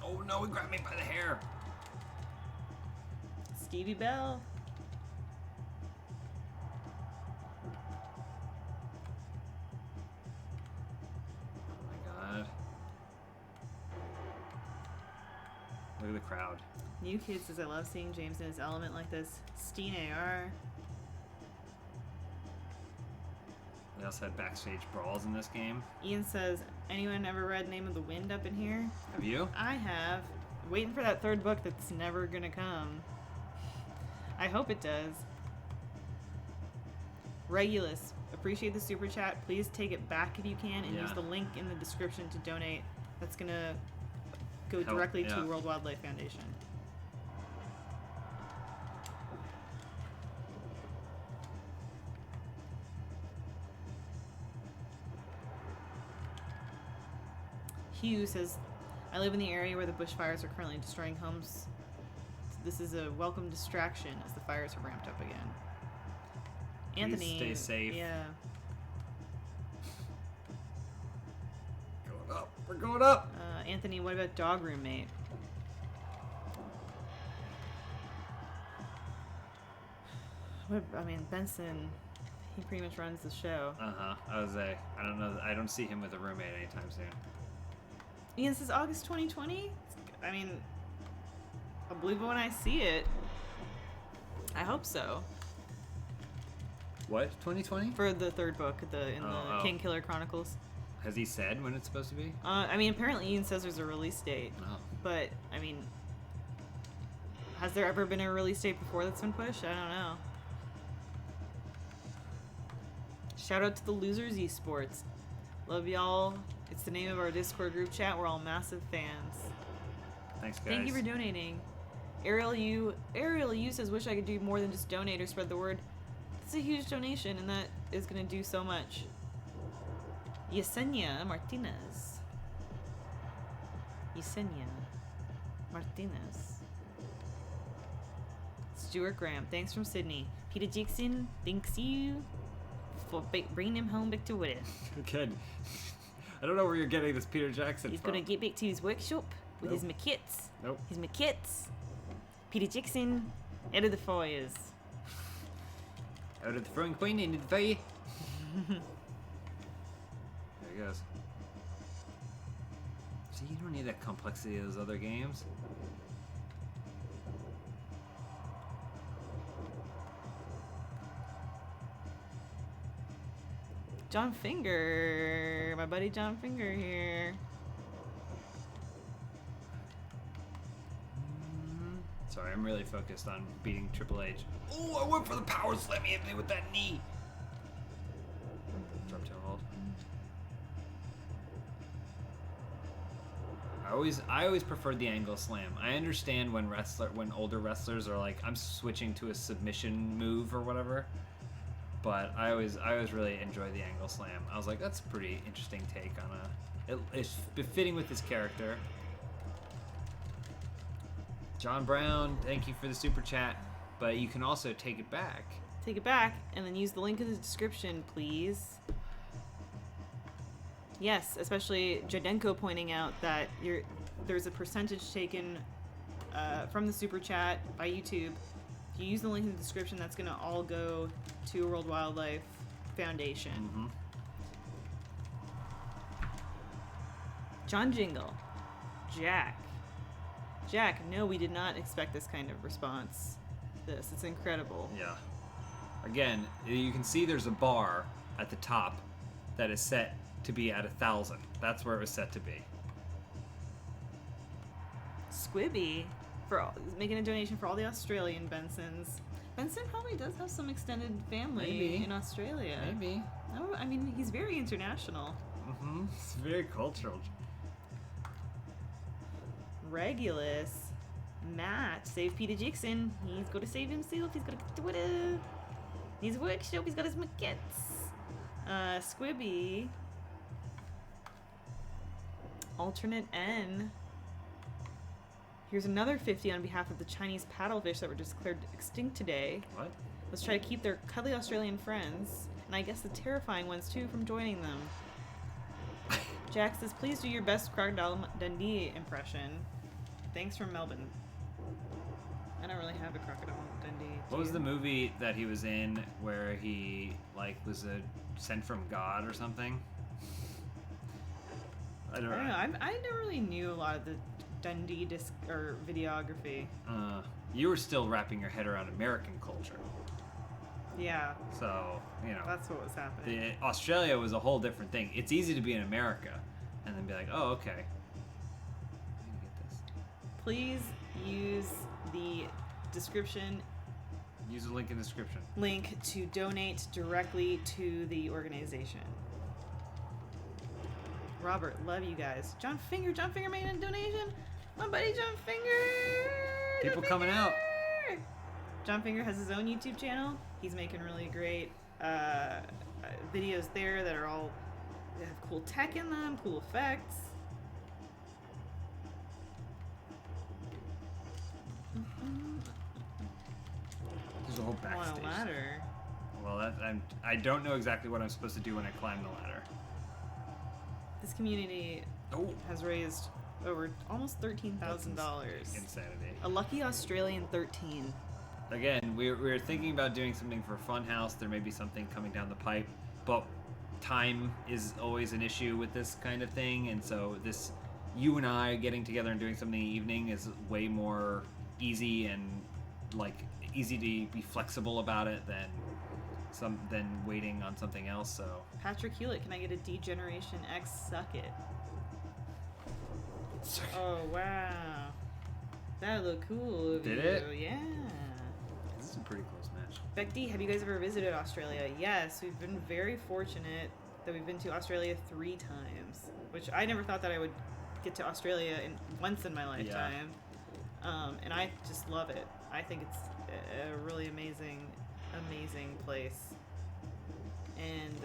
Oh no, he grabbed me by the hair. Stevie Bell. Oh my god. Look at the crowd. New Kid says, I love seeing James in his element like this. Steen AR. also had backstage brawls in this game. Ian says, anyone ever read Name of the Wind up in here? Have you? I have. Waiting for that third book that's never gonna come. I hope it does. Regulus, appreciate the super chat. Please take it back if you can and use the link in the description to donate. That's gonna go directly to World Wildlife Foundation. Hugh says, I live in the area where the bushfires are currently destroying homes. This is a welcome distraction as the fires have ramped up again. Please Anthony, stay safe. Yeah. Going up. We're going up. Anthony, what about dog roommate? Benson, he pretty much runs the show. I don't know. I don't see him with a roommate anytime soon. Ian says August 2020? I mean, I'll believe it when I see it. I hope so. What? 2020? For the third book, the King Killer Chronicles. Has he said when it's supposed to be? Apparently Ian says there's a release date. Oh. But, has there ever been a release date before that's been pushed? I don't know. Shout out to the Losers Esports. Love y'all. It's the name of our Discord group chat. We're all massive fans. Thanks, guys. Thank you for donating. Ariel U says, wish I could do more than just donate or spread the word. It's a huge donation, and that is going to do so much. Yesenia Martinez. Stuart Graham, thanks from Sydney. Peter Jackson, thanks you for bringing him home back to Wooded. Good. I don't know where you're getting this Peter Jackson He's from. going to get back to his workshop with his maquettes. Nope. His maquettes. Peter Jackson, out of the fires. Out of the throwing queen into the fire. There he goes. See, you don't need that complexity of those other games. John Finger, my buddy John Finger here. Sorry, I'm really focused on beating Triple H. Oh, I went for the power slam. He hit me with that knee. Drop tail hold. I always preferred the angle slam. I understand when older wrestlers are like, I'm switching to a submission move or whatever. But I always really enjoy the angle slam. I was like, that's a pretty interesting take on it's befitting with his character. John Brown, thank you for the super chat, but you can also take it back. Take it back and then use the link in the description, please. Yes, especially Jadenko pointing out that there's a percentage taken from the super chat by YouTube. If you use the link in the description, that's going to all go to World Wildlife Foundation. Mm-hmm. John Jingle. Jack, no, we did not expect this kind of response. It's incredible. Yeah. Again, you can see there's a bar at the top that is set to be at 1,000. That's where it was set to be. Squibby for making a donation for all the Australian Bensons. Benson probably does have some extended family in Australia. Maybe. No, I mean, he's very international. Mm-hmm. It's very cultural. Regulus. Matt, save Peter Jackson. He's got to save himself. He's got to get to Twitter. His workshop. He's got his maquettes. Squibby. Alternate N. Here's another 50 on behalf of the Chinese paddlefish that were declared extinct today. What? Let's try to keep their cuddly Australian friends, and I guess the terrifying ones too, from joining them. Jack says, please do your best Crocodile Dundee impression. Thanks from Melbourne. I don't really have a Crocodile Dundee. What was the movie that he was in where he was sent from God or something? I don't know. I never really knew a lot of the Dundee disc or videography. You were still wrapping your head around American culture. Yeah, So, you know, that's what was happening. Australia was a whole different thing. It's easy to be in America and then be like, oh, okay. I need to get this. Please use the description Use the link in the description. link to donate directly to the organization. Robert, love you guys. John Finger made a donation. My buddy John Finger. People John coming out. Finger! John Finger has his own YouTube channel. He's making really great videos there that are all they have cool tech in them, cool effects. There's a whole I'm on backstage. a ladder. Well, I don't know exactly what I'm supposed to do when I climb the ladder. This community Oh, has raised over almost $13,000. insanity. A lucky Australian 13. Again, we're thinking about doing something for Funhouse. There may be something coming down the pipe, but time is always an issue with this kind of thing, and so this, you and I getting together and doing something in the evening is way more easy and like easy to be flexible about it than waiting on something else. So Patrick Hewlett, can I get a D-Generation X suck it? Oh, wow. That looked cool of Did you. it? Yeah. this is a pretty close match. Beck D, have you guys ever visited Australia? Yes, we've been very fortunate that we've been to Australia 3 times, which I never thought that I would get to Australia once in my lifetime. And I just love it. I think it's a really amazing place. And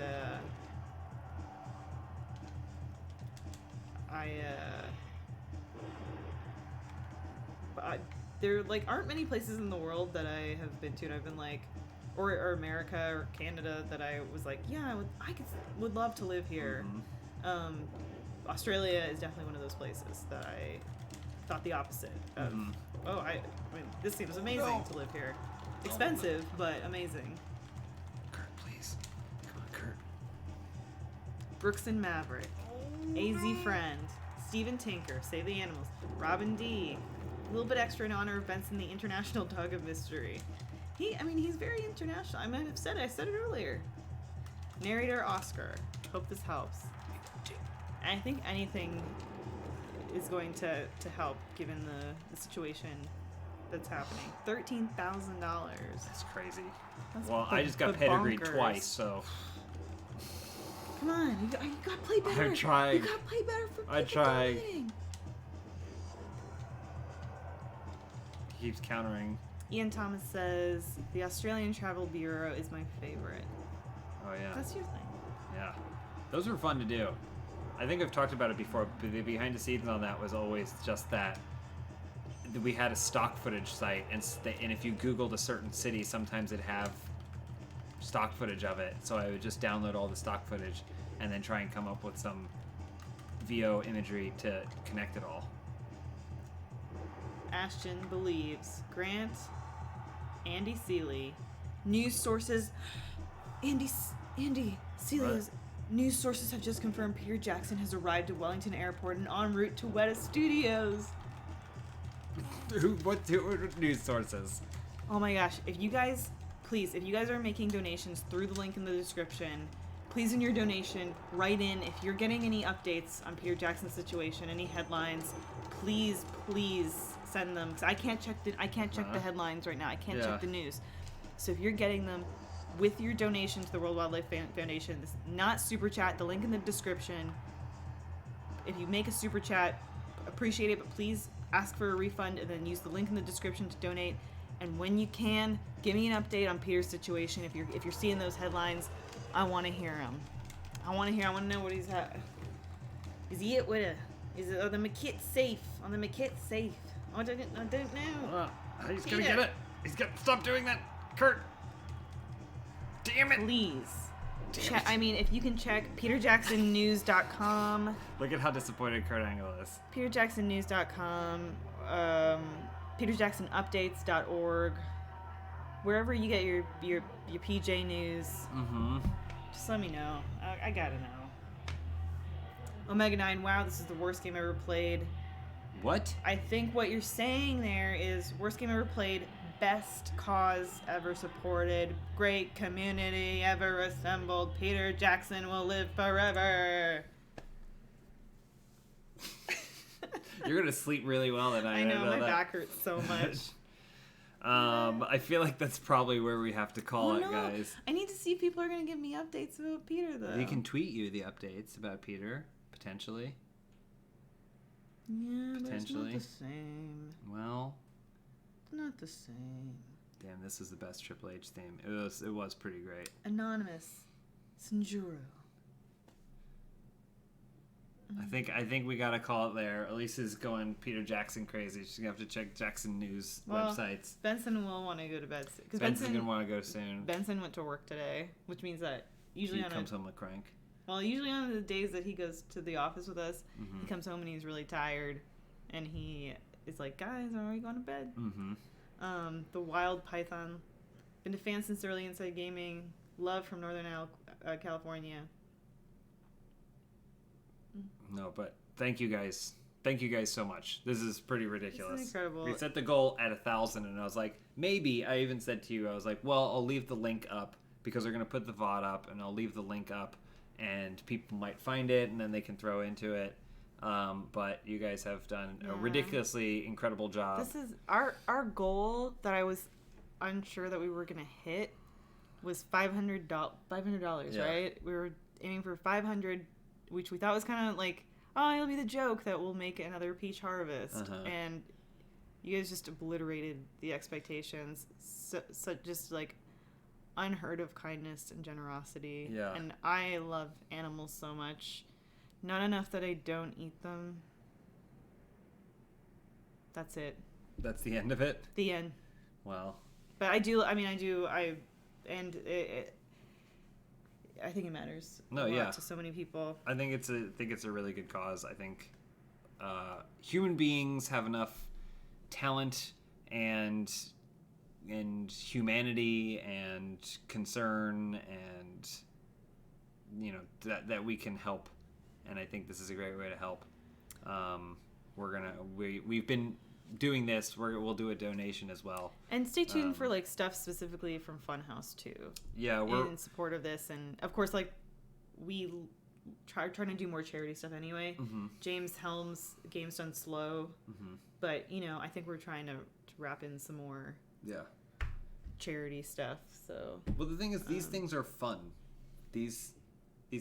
there like aren't many places in the world that I have been to, and I've been like, or America or Canada that I was like, yeah, I would love to live here. Mm-hmm. Australia is definitely one of those places that I thought the opposite of. Mhm. Oh, I mean, this seems amazing to live here. Expensive, but amazing. Kurt, please. Come on, Kurt. Brookson Maverick, AZ Friend, Steven Tinker, Save the Animals, Robin D. A little bit extra in honor of Benson, the International Dog of Mystery. He's very international. I might have said it. I said it earlier. Narrator Oscar. Hope this helps. I think anything is going to help given the situation that's happening. $13,000. That's crazy. That's Well, I just got pedigreed bonkers. twice, so Come on, you gotta play better. I'm trying. You gotta play better for people I tried. donating. he keeps countering. Ian Thomas says the Australian Travel Bureau is my favorite. Oh yeah. That's your thing. Yeah. Those were fun to do. I think I've talked about it before, but the behind the scenes on that was always just that we had a stock footage site, and if you Googled a certain city, sometimes it'd have stock footage of it. So I would just download all the stock footage and then try and come up with some VO imagery to connect it all. Ashton believes Grant, Andy Seeley, news sources. Andy Seeley. News sources have just confirmed Peter Jackson has arrived at Wellington Airport and en route to Weta Studios. What news sources? Oh my gosh! If you guys are making donations through the link in the description, please in your donation write in if you're getting any updates on Peter Jackson's situation, any headlines. Please send them because I can't check the headlines right now. I can't check the news. So if you're getting them with your donation to the World Wildlife Foundation, this not super chat, the link in the description. If you make a super chat, appreciate it, but please ask for a refund and then use the link in the description to donate. And when you can, give me an update on Peter's situation. If you're seeing those headlines, I want to hear them. I want to know what he's at. Is he at Weta? Are the McKit safe? On the McKit safe? I don't know. He's gonna get it. He's got stop doing that, Kurt. Damn it. Please. If you can check peterjacksonnews.com. Look at how disappointed Kurt Angle is. peterjacksonnews.com, peterjacksonupdates.org, wherever you get your PJ news. Mm-hmm. Just let me know. I gotta know. Omega 9, wow, this is the worst game ever played. What? I think what you're saying there is worst game ever played, best cause ever supported, great community ever assembled. Peter Jackson will live forever. You're gonna sleep really well tonight. I know, my that. back hurts so much. I feel like that's probably where we have to call it, guys. I need to see if people are going to give me updates about Peter, though. They can tweet you the updates about Peter, potentially. Yeah, potentially. but it's not the same. Well, it's not the same. Damn, this is the best Triple H theme. It was pretty great. Anonymous. Sinjuro. I think we gotta call it there. Elise is going Peter Jackson crazy. She's gonna have to check Jackson News websites. Benson will want to go to bed because Benson's gonna want to go soon. Benson went to work today, which means that usually he comes home with crank. Well, usually on the days that he goes to the office with us, he comes home and he's really tired, and he is like, "Guys, are we going to bed?" The Wild Python, been a fan since early Inside Gaming. Love from Northern California. No, but thank you guys. Thank you guys so much. This is pretty ridiculous. This is incredible. We set the goal at 1,000, and I was like, maybe. I even said to you, I was like, well, I'll leave the link up because they're gonna put the VOD up, and I'll leave the link up, and people might find it, and then they can throw into it. But you guys have done a ridiculously incredible job. This is our goal that I was unsure that we were gonna hit was $500, right? We were aiming for 500, which we thought was kind of like, oh, it'll be the joke that we'll make another peach harvest, and you guys just obliterated the expectations. So just like unheard of kindness and generosity. Yeah. And I love animals so much. Not enough that I don't eat them. That's it. That's the end of it? The end. Well. But I think it matters a lot to so many people. I think it's a really good cause. I think human beings have enough talent and humanity and concern and that we can help, and I think this is a great way to help. We've been doing this. We'll do a donation as well. And stay tuned for like stuff specifically from Funhouse too. Yeah, we're in support of this, and of course, like we trying to do more charity stuff anyway. James Helm's game's done slow, but I think we're trying to wrap in some more charity stuff. So well, the thing is, these things are fun. These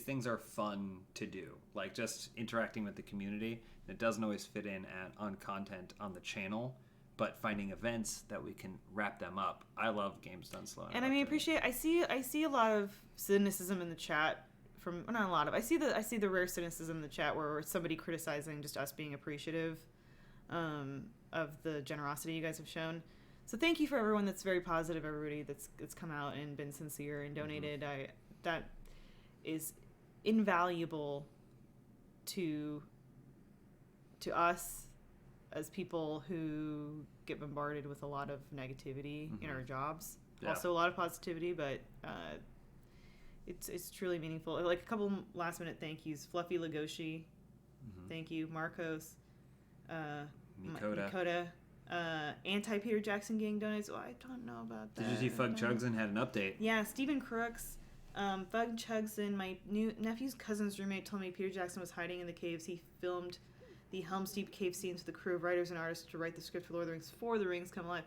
things are fun to do, like just interacting with the community. It doesn't always fit in on content on the channel, but finding events that we can wrap them up. I love games done slow. And I appreciate. I see a lot of cynicism in the chat not a lot of. I see the rare cynicism in the chat where somebody criticizing just us being appreciative of the generosity you guys have shown. So thank you for everyone that's very positive. Everybody that's come out and been sincere and donated. That is invaluable to us as people who get bombarded with a lot of negativity in our jobs. Also a lot of positivity, but it's truly meaningful. Like a couple last minute thank yous. Fluffy Lagoshi, thank you. Marcos, Mikota, anti Peter Jackson gang donates. Oh, I don't know about that. Did you see Fug Chugson had an update? Yeah, Stephen Crooks. Fug Chugson, my nephew's cousin's roommate, told me Peter Jackson was hiding in the caves. He filmed the Helm's Deep cave scenes with a crew of writers and artists to write the script for Lord of the Rings before the rings come alive.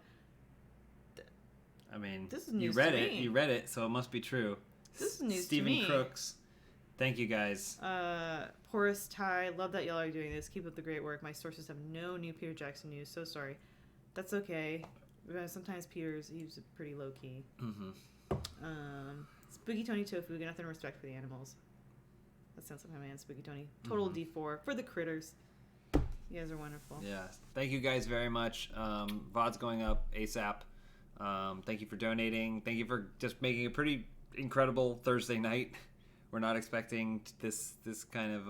I mean, this is news you read it. You read it, so it must be true. This is news Stephen to me. Crooks, thank you guys. Porous Ty, love that y'all are doing this. Keep up the great work. My sources have no new Peter Jackson news. So sorry. That's okay. Sometimes he's pretty low key. Spooky Tony Tofu, got nothing respect for the animals. That sounds like my man, Spooky Tony. Total D4 for the critters. You guys are wonderful. Yeah. Thank you guys very much. VOD's going up ASAP. Thank you for donating. Thank you for just making a pretty incredible Thursday night. We're not expecting this kind of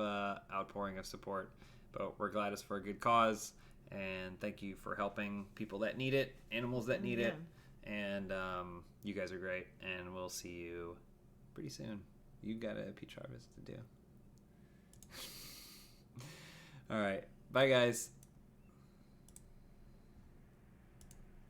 outpouring of support, but we're glad it's for a good cause. And thank you for helping people that need it, animals that need it. And you guys are great, and we'll see you pretty soon. You got a peach harvest to do. All right. Bye, guys.